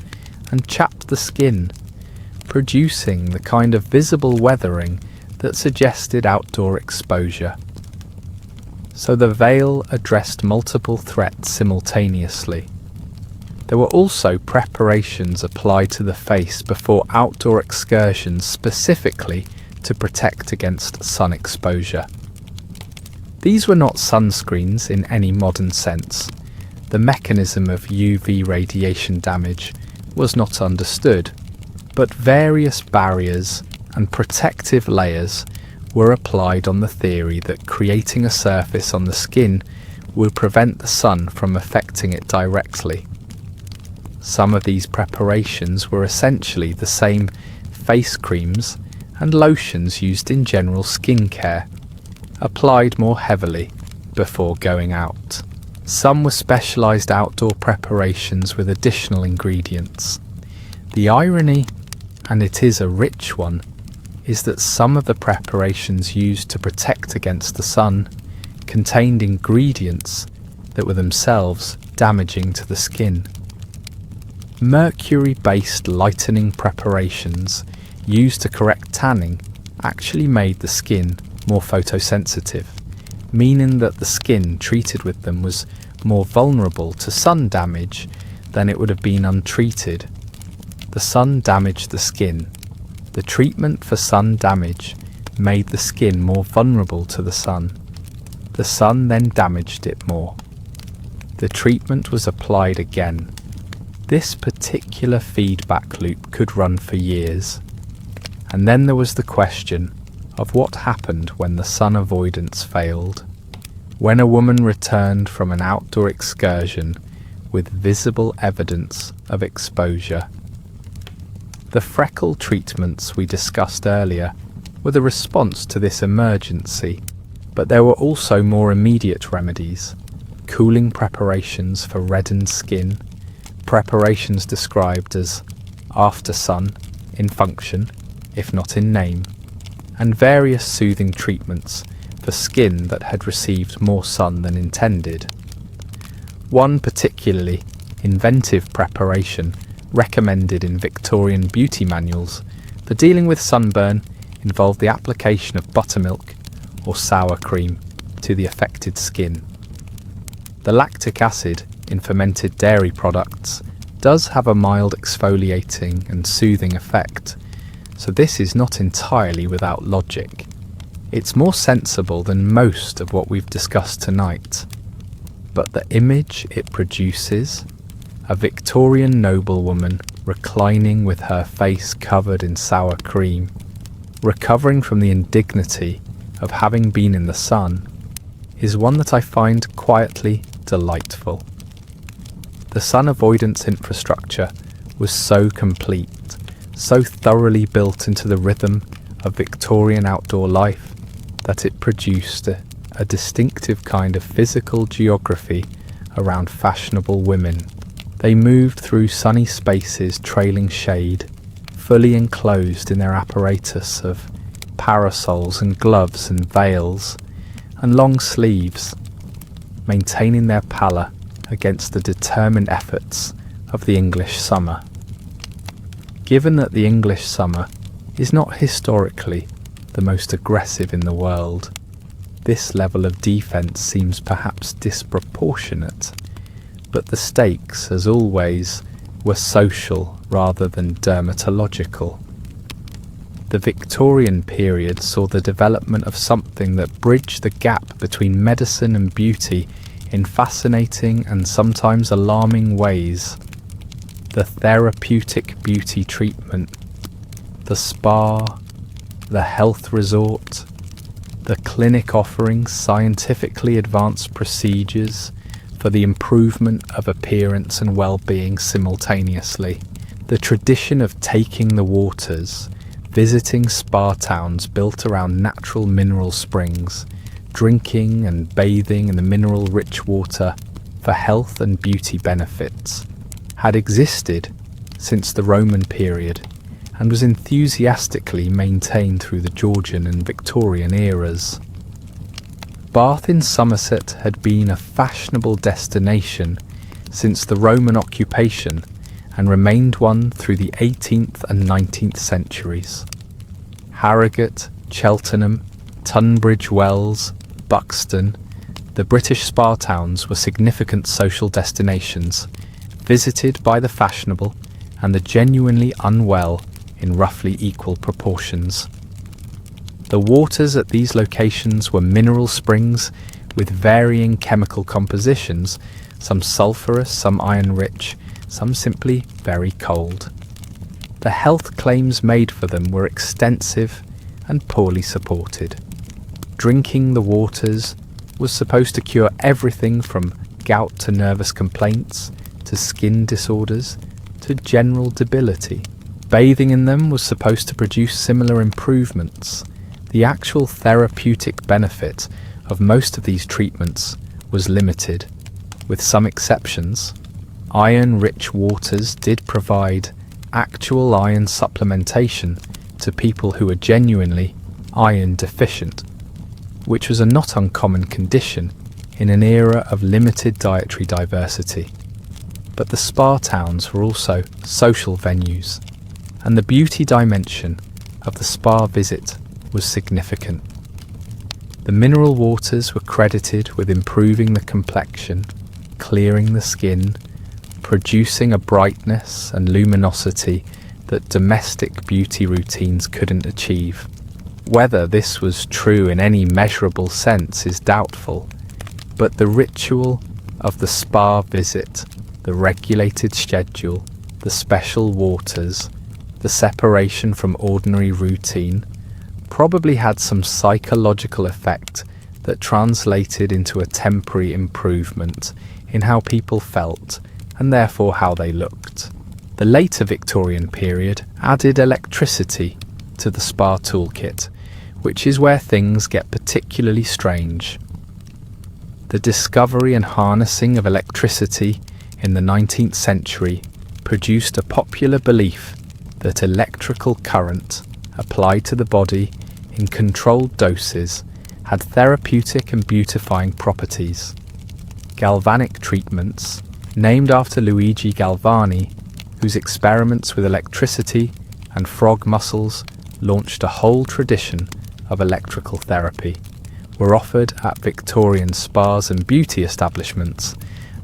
and chapped the skin, producing the kind of visible weathering that suggested outdoor exposure. so the veil addressed multiple threats simultaneously. There were also preparations applied to the face before outdoor excursions specifically to protect against sun exposure. These were not sunscreens in any modern sense. The mechanism of UV radiation damage was not understood, but various barriers and protective layers were applied on the theory that creating a surface on the skin would prevent the sun from affecting it directly. Some of these preparations were essentially the same face creams and lotions used in general skincare, applied more heavily before going out. Some were specialised outdoor preparations with additional ingredients. The irony, and it is a rich one, is that some of the preparations used to protect against the sun contained ingredients that were themselves damaging to the skin. Mercury-based lightening preparations used to correct tanning actually made the skin more photosensitive, meaning that the skin treated with them was more vulnerable to sun damage than it would have been untreated. The sun damaged the skin. The treatment for sun damage made the skin more vulnerable to the sun. The sun then damaged it more. The treatment was applied again. This particular feedback loop could run for years. And then there was the question of what happened when the sun avoidance failed. When a woman returned from an outdoor excursion with visible evidence of exposure. The freckle treatments we discussed earlier were the response to this emergency, but there were also more immediate remedies: cooling preparations for reddened skin, preparations described as after sun in function, if not in name, and various soothing treatments for skin that had received more sun than intended. One particularly inventive preparation recommended in Victorian beauty manuals for dealing with sunburn involved the application of buttermilk or sour cream to the affected skin. The lactic acid in fermented dairy products does have a mild exfoliating and soothing effect, so this is not entirely without logic. It's more sensible than most of what we've discussed tonight. But the image it produces, a Victorian noblewoman reclining with her face covered in sour cream, recovering from the indignity of having been in the sun, is one that I find quietly delightful. The sun avoidance infrastructure was so complete, so thoroughly built into the rhythm of Victorian outdoor life, that it produced a distinctive kind of physical geography around fashionable women. They moved through sunny spaces trailing shade, fully enclosed in their apparatus of parasols and gloves and veils and long sleeves, maintaining their pallor against the determined efforts of the English summer. Given that the English summer is not historically the most aggressive in the world, this level of defence seems perhaps disproportionate, but the stakes, as always, were social rather than dermatological. The Victorian period saw the development of something that bridged the gap between medicine and beauty in fascinating and sometimes alarming ways. The therapeutic beauty treatment, the spa, the health resort, the clinic offering scientifically advanced procedures for the improvement of appearance and well-being simultaneously. The tradition of taking the waters, visiting spa towns built around natural mineral springs, drinking and bathing in the mineral-rich water for health and beauty benefits, had existed since the Roman period and was enthusiastically maintained through the Georgian and Victorian eras. Bath in Somerset had been a fashionable destination since the Roman occupation and remained one through the 18th and 19th centuries. Harrogate, Cheltenham, Tunbridge Wells, Buxton, The British spa towns were significant social destinations, visited by the fashionable and the genuinely unwell in roughly equal proportions. The waters at these locations were mineral springs with varying chemical compositions, some sulphurous, some iron-rich, some simply very cold. The health claims made for them were extensive and poorly supported. Drinking the waters was supposed to cure everything from gout to nervous complaints, to skin disorders, to general debility. Bathing in them was supposed to produce similar improvements. The actual therapeutic benefit of most of these treatments was limited. With some exceptions, iron-rich waters did provide actual iron supplementation to people who were genuinely iron deficient, which was a not uncommon condition in an era of limited dietary diversity. But the spa towns were also social venues, and the beauty dimension of the spa visit was significant. The mineral waters were credited with improving the complexion, clearing the skin, producing a brightness and luminosity that domestic beauty routines couldn't achieve. Whether this was true in any measurable sense is doubtful, but the ritual of the spa visit, the regulated schedule, the special waters, the separation from ordinary routine, probably had some psychological effect that translated into a temporary improvement in how people felt and therefore how they looked. The later Victorian period added electricity to the spa toolkit, which is where things get particularly strange. The discovery and harnessing of electricity in the 19th century produced a popular belief that electrical current applied to the body in controlled doses had therapeutic and beautifying properties. Galvanic treatments, named after Luigi Galvani, whose experiments with electricity and frog muscles launched a whole tradition of electrical therapy, were offered at Victorian spas and beauty establishments,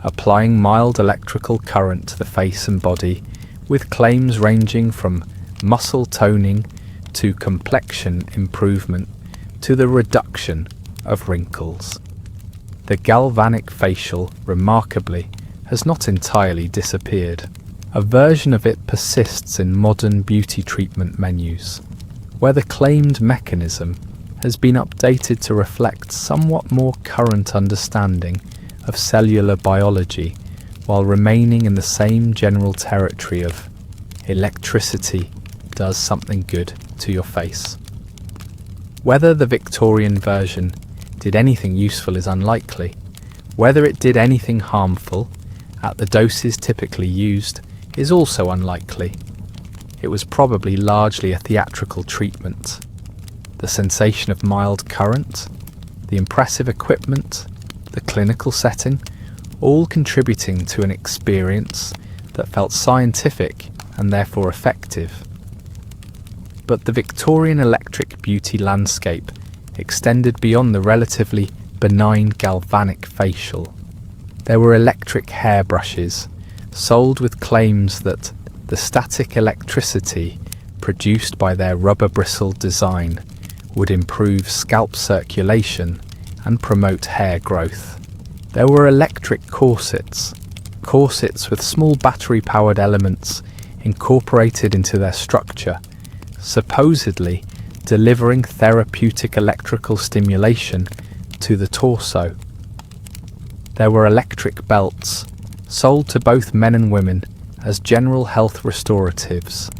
applying mild electrical current to the face and body, with claims ranging from muscle toning to complexion improvement to the reduction of wrinkles. The galvanic facial, remarkably, has not entirely disappeared. A version of it persists in modern beauty treatment menus, where the claimed mechanism has been updated to reflect somewhat more current understanding of cellular biology, while remaining in the same general territory of electricity does something good to your face. Whether the Victorian version did anything useful is unlikely. Whether it did anything harmful, at the doses typically used, is also unlikely. It was probably largely a theatrical treatment. The sensation of mild current, the impressive equipment, the clinical setting, all contributing to an experience that felt scientific and therefore effective. But the Victorian electric beauty landscape extended beyond the relatively benign galvanic facial. There were electric hairbrushes, sold with claims that the static electricity produced by their rubber-bristled design would improve scalp circulation and promote hair growth. There were electric corsets with small battery-powered elements incorporated into their structure, supposedly delivering therapeutic electrical stimulation to the torso. There were electric belts, sold to both men and women as general health restoratives,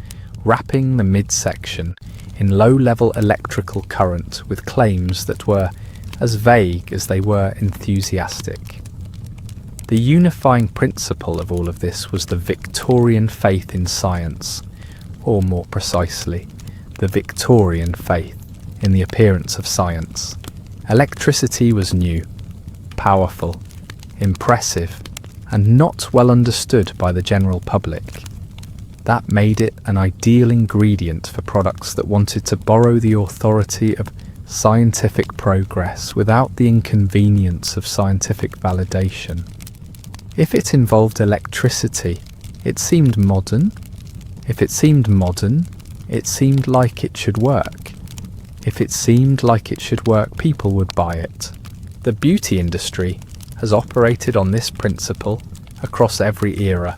wrapping the midsection in low-level electrical current with claims that were as vague as they were enthusiastic. The unifying principle of all of this was the Victorian faith in science, or more precisely, the Victorian faith in the appearance of science. Electricity was new, powerful, impressive, and not well understood by the general public. That made it an ideal ingredient for products that wanted to borrow the authority of scientific progress without the inconvenience of scientific validation. If it involved electricity, it seemed modern. If it seemed modern, it seemed like it should work. If it seemed like it should work, people would buy it. The beauty industry has operated on this principle across every era,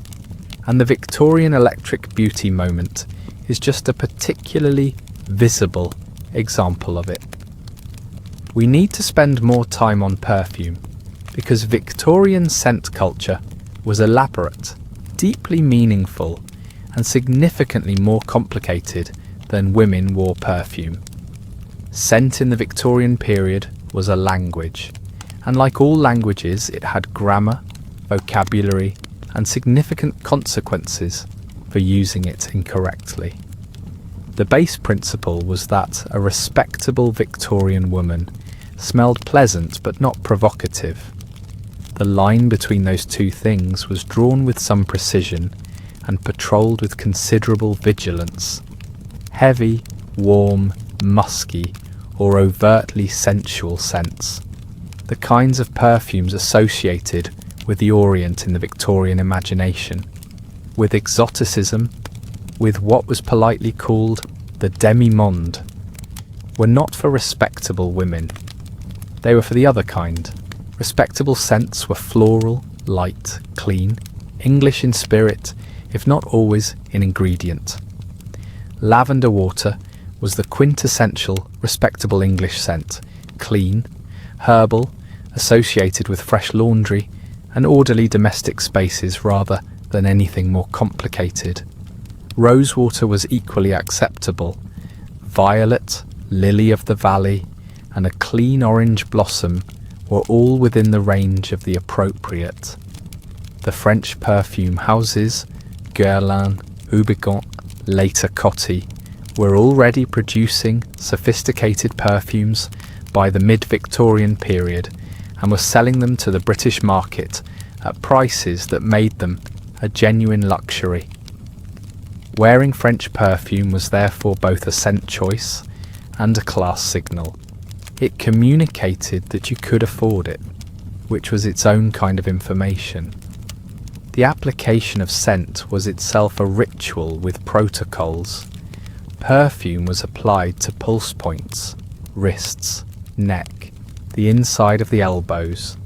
and the Victorian electric beauty moment is just a particularly visible example of it. We need to spend more time on perfume because Victorian scent culture was elaborate, deeply meaningful, and significantly more complicated than women wore perfume. Scent in the Victorian period was a language, and like all languages, it had grammar, vocabulary, and significant consequences for using it incorrectly. The base principle was that a respectable Victorian woman smelled pleasant but not provocative. The line between those two things was drawn with some precision and patrolled with considerable vigilance. Heavy, warm, musky, or overtly sensual scents. The kinds of perfumes associated with the Orient in the Victorian imagination, with exoticism, with what was politely called the demi-monde, were not for respectable women. They were for the other kind. Respectable scents were floral, light, clean, English in spirit, if not always in ingredient. Lavender water was the quintessential respectable English scent, clean, herbal, associated with fresh laundry and orderly domestic spaces rather than anything more complicated. Rosewater was equally acceptable. Violet, lily of the valley, and a clean orange blossom were all within the range of the appropriate. The French perfume houses, Guerlain, Houbigan, later Coty, were already producing sophisticated perfumes by the mid-Victorian period and were selling them to the British market at prices that made them a genuine luxury. Wearing French perfume was therefore both a scent choice and a class signal. It communicated that you could afford it, which was its own kind of information. The application of scent was itself a ritual with protocols. Perfume was applied to pulse points, wrists, neck, the inside of the elbows,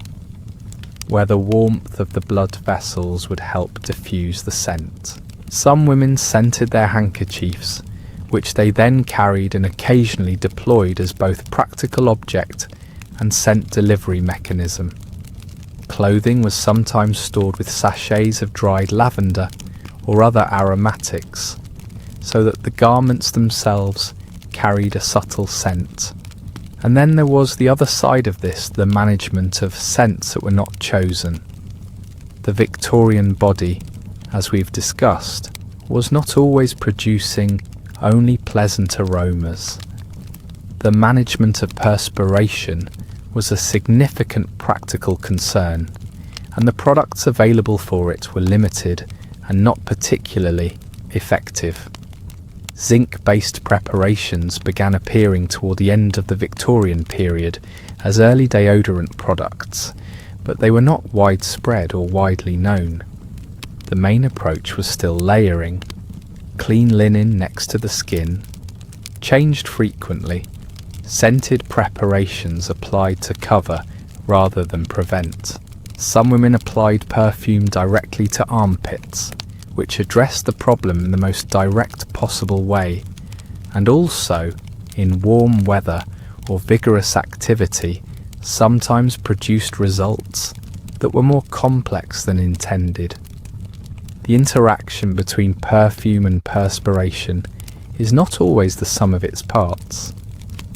where the warmth of the blood vessels would help diffuse the scent. Some women scented their handkerchiefs, which they then carried and occasionally deployed as both practical object and scent delivery mechanism. Clothing was sometimes stored with sachets of dried lavender or other aromatics, so that the garments themselves carried a subtle scent. And then there was the other side of this, the management of scents that were not chosen. The Victorian body, as we've discussed, was not always producing only pleasant aromas. The management of perspiration was a significant practical concern, and the products available for it were limited and not particularly effective. Zinc-based preparations began appearing toward the end of the Victorian period as early deodorant products, but they were not widespread or widely known. The main approach was still layering, clean linen next to the skin, changed frequently, scented preparations applied to cover rather than prevent. Some women applied perfume directly to armpits, which addressed the problem in the most direct possible way, and also, in warm weather or vigorous activity, sometimes produced results that were more complex than intended. The interaction between perfume and perspiration is not always the sum of its parts,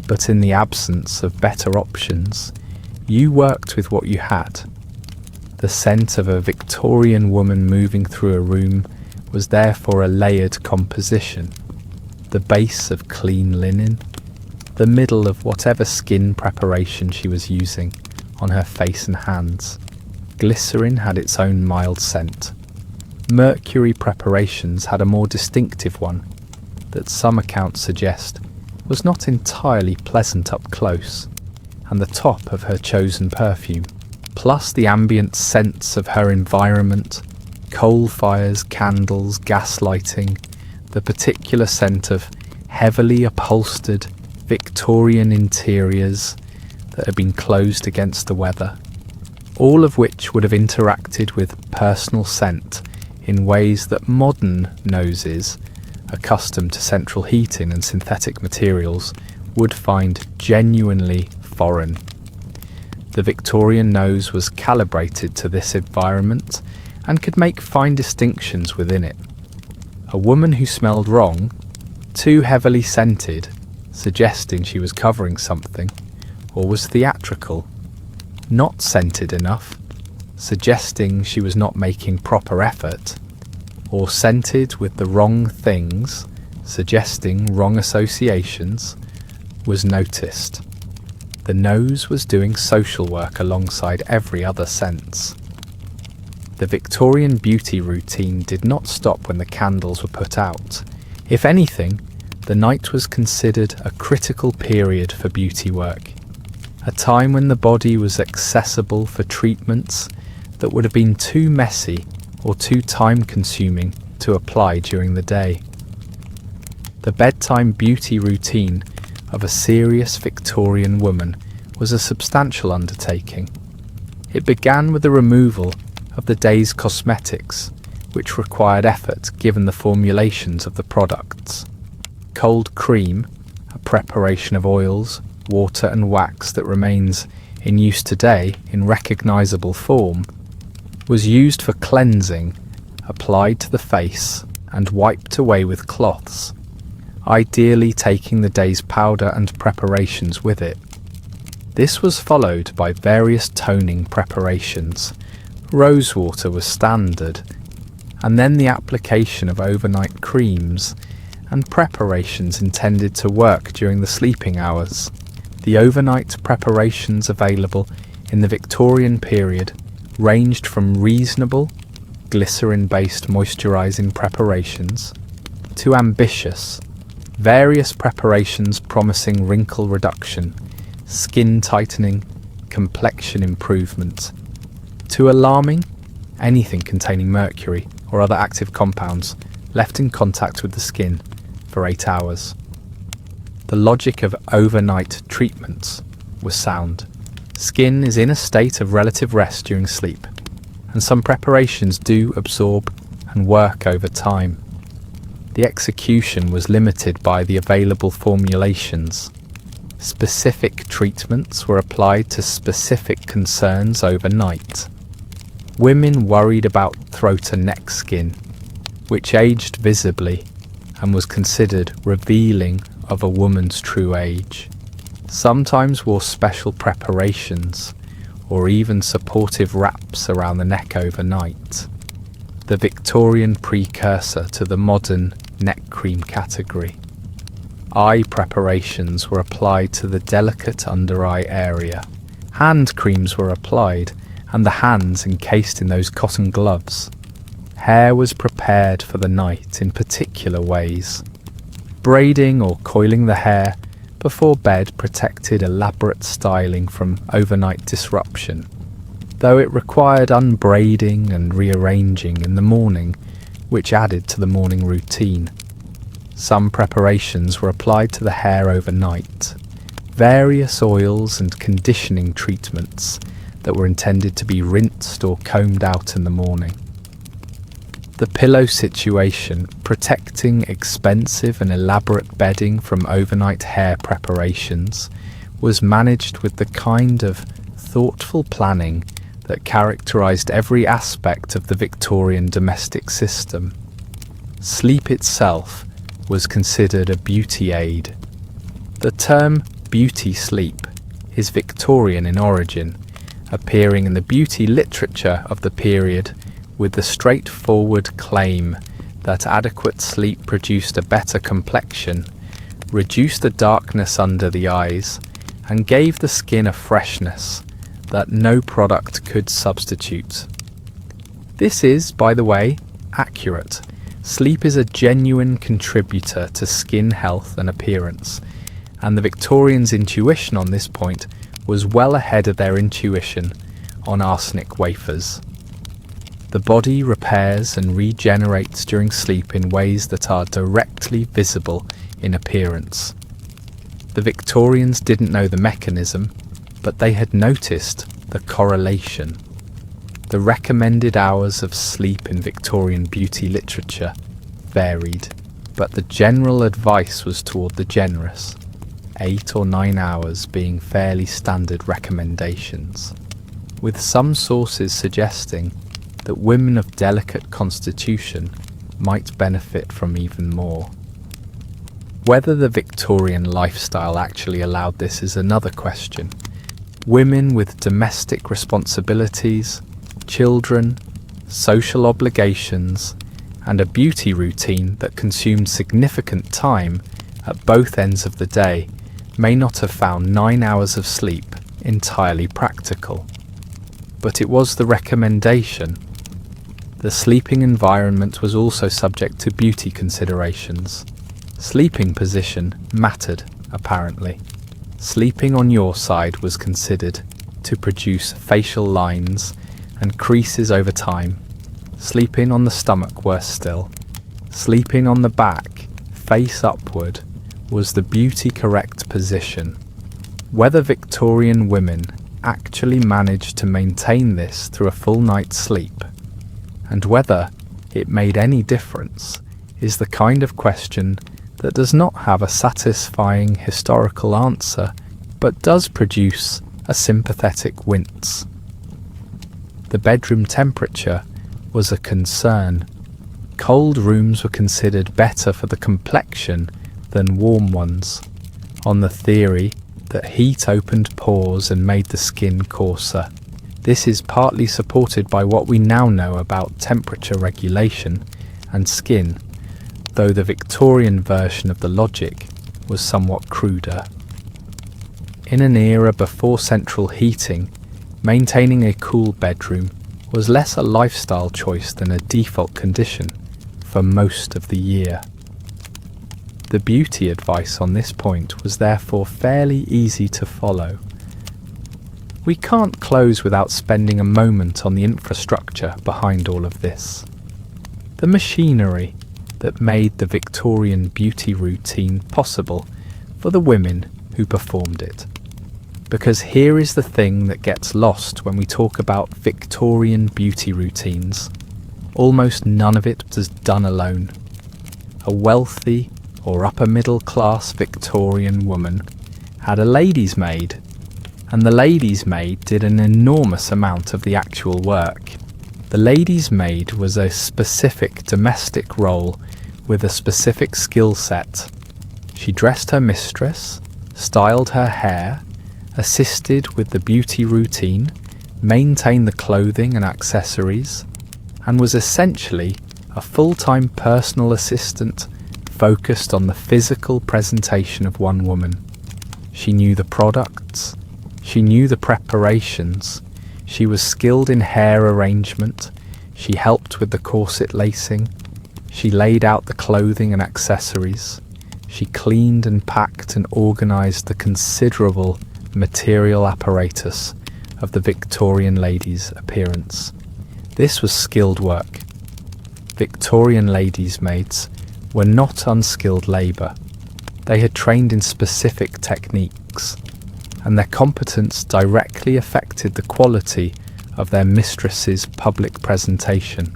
but in the absence of better options, you worked with what you had. The scent of a Victorian woman moving through a room was therefore a layered composition. The base of clean linen, the middle of whatever skin preparation she was using on her face and hands. Glycerin had its own mild scent. Mercury preparations had a more distinctive one that some accounts suggest was not entirely pleasant up close, and the top of her chosen perfume, plus the ambient scents of her environment, coal fires, candles, gas lighting, the particular scent of heavily upholstered Victorian interiors that had been closed against the weather, all of which would have interacted with personal scent in ways that modern noses, accustomed to central heating and synthetic materials, would find genuinely foreign. The Victorian nose was calibrated to this environment and could make fine distinctions within it. A woman who smelled wrong, too heavily scented, suggesting she was covering something, or was theatrical, not scented enough, suggesting she was not making proper effort, or scented with the wrong things, suggesting wrong associations, was noticed. The nose was doing social work alongside every other sense. The Victorian beauty routine did not stop when the candles were put out. If anything, the night was considered a critical period for beauty work, a time when the body was accessible for treatments that would have been too messy or too time-consuming to apply during the day. The bedtime beauty routine of a serious Victorian woman was a substantial undertaking. It began with the removal of the day's cosmetics, which required effort given the formulations of the products. Cold cream, a preparation of oils, water and wax that remains in use today in recognisable form, was used for cleansing, applied to the face and wiped away with cloths, ideally taking the day's powder and preparations with it. This was followed by various toning preparations. Rosewater was standard, and then the application of overnight creams and preparations intended to work during the sleeping hours. The overnight preparations available in the Victorian period ranged from reasonable, glycerin-based moisturising preparations to ambitious, various preparations promising wrinkle reduction, skin tightening, complexion improvement, to alarming, anything containing mercury or other active compounds left in contact with the skin for 8 hours. The logic of overnight treatments was sound. Skin is in a state of relative rest during sleep, and some preparations do absorb and work over time. The execution was limited by the available formulations. Specific treatments were applied to specific concerns overnight. Women worried about throat and neck skin, which aged visibly and was considered revealing of a woman's true age. Sometimes wore special preparations or even supportive wraps around the neck overnight, the Victorian precursor to the modern neck cream category. Eye preparations were applied to the delicate under-eye area. Hand creams were applied, and the hands encased in those cotton gloves. Hair was prepared for the night in particular ways. Braiding or coiling the hair before bed protected elaborate styling from overnight disruption, though it required unbraiding and rearranging in the morning, which added to the morning routine. Some preparations were applied to the hair overnight, various oils and conditioning treatments that were intended to be rinsed or combed out in the morning. The pillow situation, protecting expensive and elaborate bedding from overnight hair preparations, was managed with the kind of thoughtful planning that characterised every aspect of the Victorian domestic system. Sleep itself was considered a beauty aid. The term beauty sleep is Victorian in origin, appearing in the beauty literature of the period with the straightforward claim that adequate sleep produced a better complexion, reduced the darkness under the eyes, and gave the skin a freshness that no product could substitute. This is, by the way, accurate. Sleep is a genuine contributor to skin health and appearance, and the Victorians' intuition on this point was well ahead of their intuition on arsenic wafers. The body repairs and regenerates during sleep in ways that are directly visible in appearance. The Victorians didn't know the mechanism, but they had noticed the correlation. The recommended hours of sleep in Victorian beauty literature varied, but the general advice was toward the generous, 8 or 9 hours being fairly standard recommendations, with some sources suggesting that women of delicate constitution might benefit from even more. Whether the Victorian lifestyle actually allowed this is another question. Women with domestic responsibilities, children, social obligations, and a beauty routine that consumed significant time at both ends of the day may not have found 9 hours of sleep entirely practical. But it was the recommendation. The sleeping environment was also subject to beauty considerations. Sleeping position mattered, apparently. Sleeping on your side was considered to produce facial lines and creases over time. Sleeping on the stomach, worse still. Sleeping on the back, face upward, was the beauty-correct position. Whether Victorian women actually managed to maintain this through a full night's sleep, and whether it made any difference, is the kind of question that does not have a satisfying historical answer, but does produce a sympathetic wince. The bedroom temperature was a concern. Cold rooms were considered better for the complexion than warm ones, on the theory that heat opened pores and made the skin coarser. This is partly supported by what we now know about temperature regulation and skin, though the Victorian version of the logic was somewhat cruder. In an era before central heating, maintaining a cool bedroom was less a lifestyle choice than a default condition for most of the year. The beauty advice on this point was therefore fairly easy to follow. We can't close without spending a moment on the infrastructure behind all of this. The machinery that made the Victorian beauty routine possible for the women who performed it. Because here is the thing that gets lost when we talk about Victorian beauty routines. Almost none of it was done alone. A wealthy or upper middle class Victorian woman had a lady's maid, and the lady's maid did an enormous amount of the actual work. The lady's maid was a specific domestic role with a specific skill set. She dressed her mistress, styled her hair, assisted with the beauty routine, maintained the clothing and accessories, and was essentially a full-time personal assistant focused on the physical presentation of one woman. She knew the products, she knew the preparations, she was skilled in hair arrangement, she helped with the corset lacing, she laid out the clothing and accessories, she cleaned and packed and organised the considerable material apparatus of the Victorian lady's appearance. This was skilled work. Victorian ladies' maids were not unskilled labour. They had trained in specific techniques, and their competence directly affected the quality of their mistress's public presentation.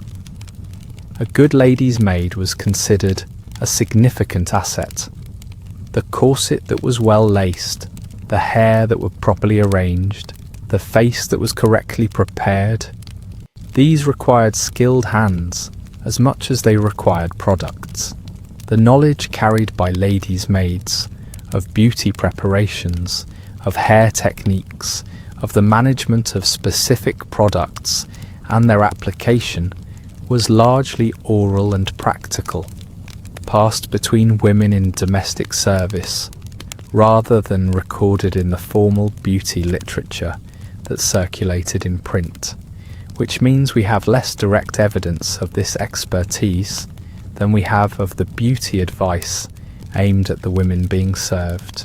A good lady's maid was considered a significant asset. The corset that was well laced, the hair that were properly arranged, the face that was correctly prepared, these required skilled hands as much as they required products. The knowledge carried by ladies' maids of beauty preparations, of hair techniques, of the management of specific products and their application was largely oral and practical, passed between women in domestic service, rather than recorded in the formal beauty literature that circulated in print, which means we have less direct evidence of this expertise than we have of the beauty advice aimed at the women being served.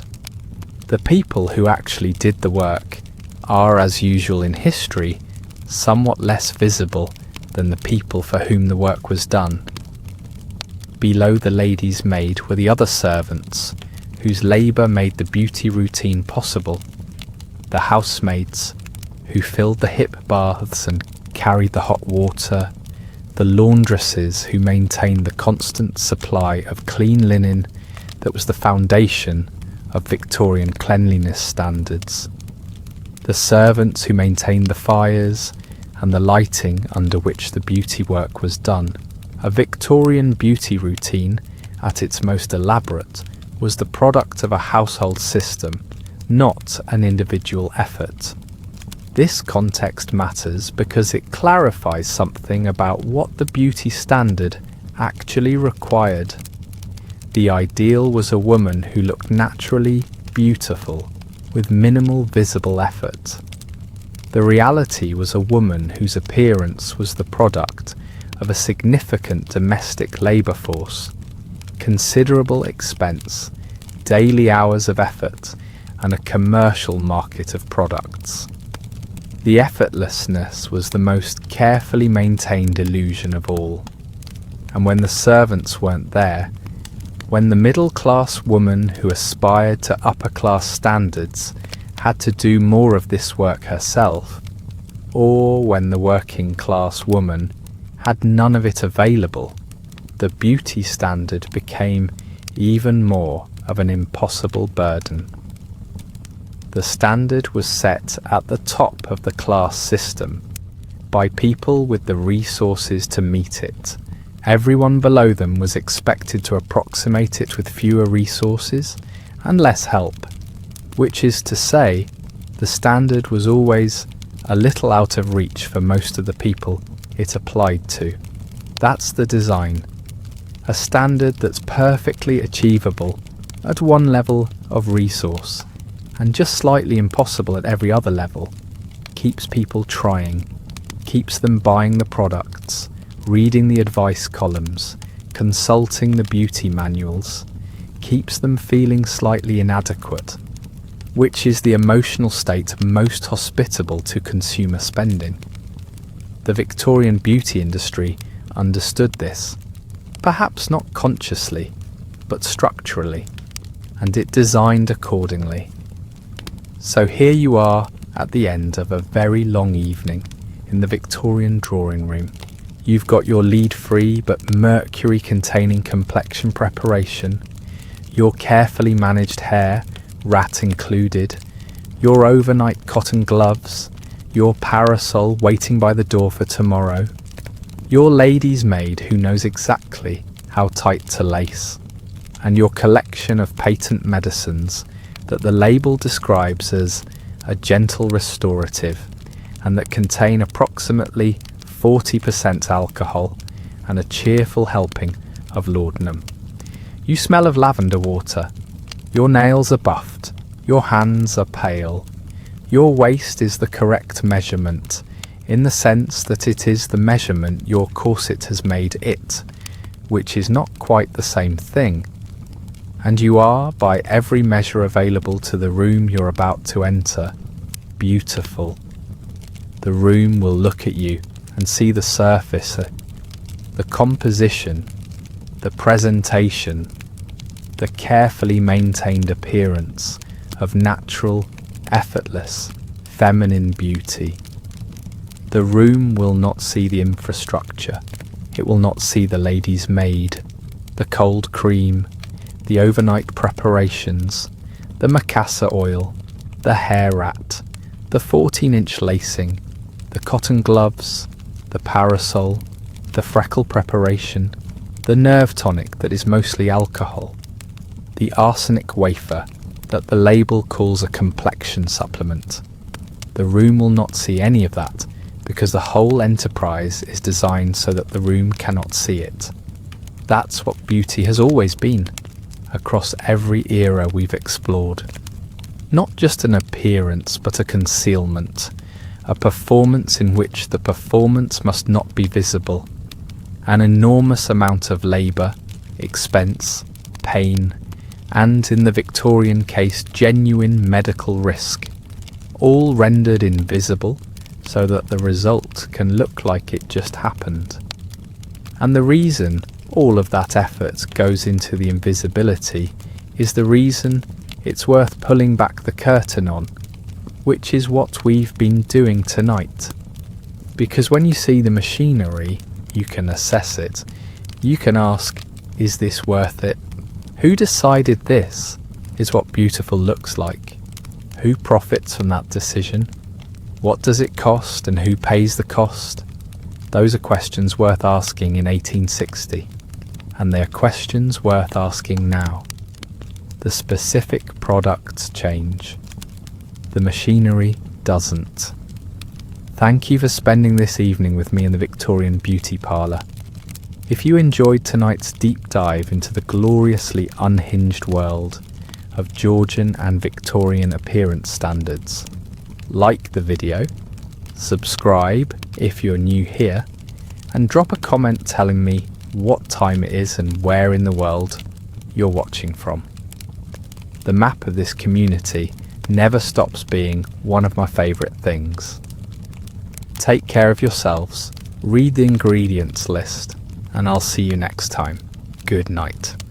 The people who actually did the work are, as usual in history, somewhat less visible than the people for whom the work was done. Below the lady's maid were the other servants, whose labour made the beauty routine possible, the housemaids, who filled the hip baths and carried the hot water, the laundresses who maintained the constant supply of clean linen that was the foundation of Victorian cleanliness standards, the servants who maintained the fires and the lighting under which the beauty work was done. A Victorian beauty routine, at its most elaborate, was the product of a household system, not an individual effort. This context matters because it clarifies something about what the beauty standard actually required. The ideal was a woman who looked naturally beautiful with minimal visible effort. The reality was a woman whose appearance was the product of a significant domestic labour force, considerable expense, daily hours of effort, and a commercial market of products. The effortlessness was the most carefully maintained illusion of all. And when the servants weren't there, when the middle-class woman who aspired to upper-class standards had to do more of this work herself, or when the working-class woman had none of it available, the beauty standard became even more of an impossible burden. The standard was set at the top of the class system by people with the resources to meet it. Everyone below them was expected to approximate it with fewer resources and less help, which is to say, the standard was always a little out of reach for most of the people it applied to. That's the design. A standard that's perfectly achievable at one level of resource and just slightly impossible at every other level, keeps people trying, keeps them buying the products, reading the advice columns, consulting the beauty manuals, keeps them feeling slightly inadequate, which is the emotional state most hospitable to consumer spending. The Victorian beauty industry understood this, perhaps not consciously, but structurally, and it designed accordingly. So here you are at the end of a very long evening in the Victorian drawing room. You've got your lead-free but mercury-containing complexion preparation, your carefully managed hair, rat included, your overnight cotton gloves, your parasol waiting by the door for tomorrow, your lady's maid who knows exactly how tight to lace, and your collection of patent medicines that the label describes as a gentle restorative and that contain approximately 40% alcohol and a cheerful helping of laudanum. You smell of lavender water. Your nails are buffed. Your hands are pale. Your waist is the correct measurement, in the sense that it is the measurement your corset has made it, which is not quite the same thing. And you are, by every measure available to the room you're about to enter, beautiful. The room will look at you and see the surface, the composition, the presentation, the carefully maintained appearance of natural, effortless, feminine beauty. The room will not see the infrastructure. It will not see the lady's maid, the cold cream, the overnight preparations, the macassar oil, the hair rat, the 14-inch lacing, the cotton gloves, the parasol, the freckle preparation, the nerve tonic that is mostly alcohol, the arsenic wafer that the label calls a complexion supplement. The room will not see any of that because the whole enterprise is designed so that the room cannot see it. That's what beauty has always been, across every era we've explored. Not just an appearance, but a concealment, a performance in which the performance must not be visible. An enormous amount of labour, expense, pain, and in the Victorian case genuine medical risk, all rendered invisible so that the result can look like it just happened. And the reason all of that effort goes into the invisibility is the reason it's worth pulling back the curtain on, which is what we've been doing tonight. Because when you see the machinery, you can assess it. You can ask, is this worth it? Who decided this is what beautiful looks like? Who profits from that decision? What does it cost and who pays the cost? Those are questions worth asking in 1860, and they are questions worth asking now. The specific products change. The machinery doesn't. Thank you for spending this evening with me in the Victorian Beauty Parlour. If you enjoyed tonight's deep dive into the gloriously unhinged world of Georgian and Victorian appearance standards, like the video, subscribe if you're new here, and drop a comment telling me what time it is and where in the world you're watching from. The map of this community never stops being one of my favourite things. Take care of yourselves, read the ingredients list, and I'll see you next time. Good night.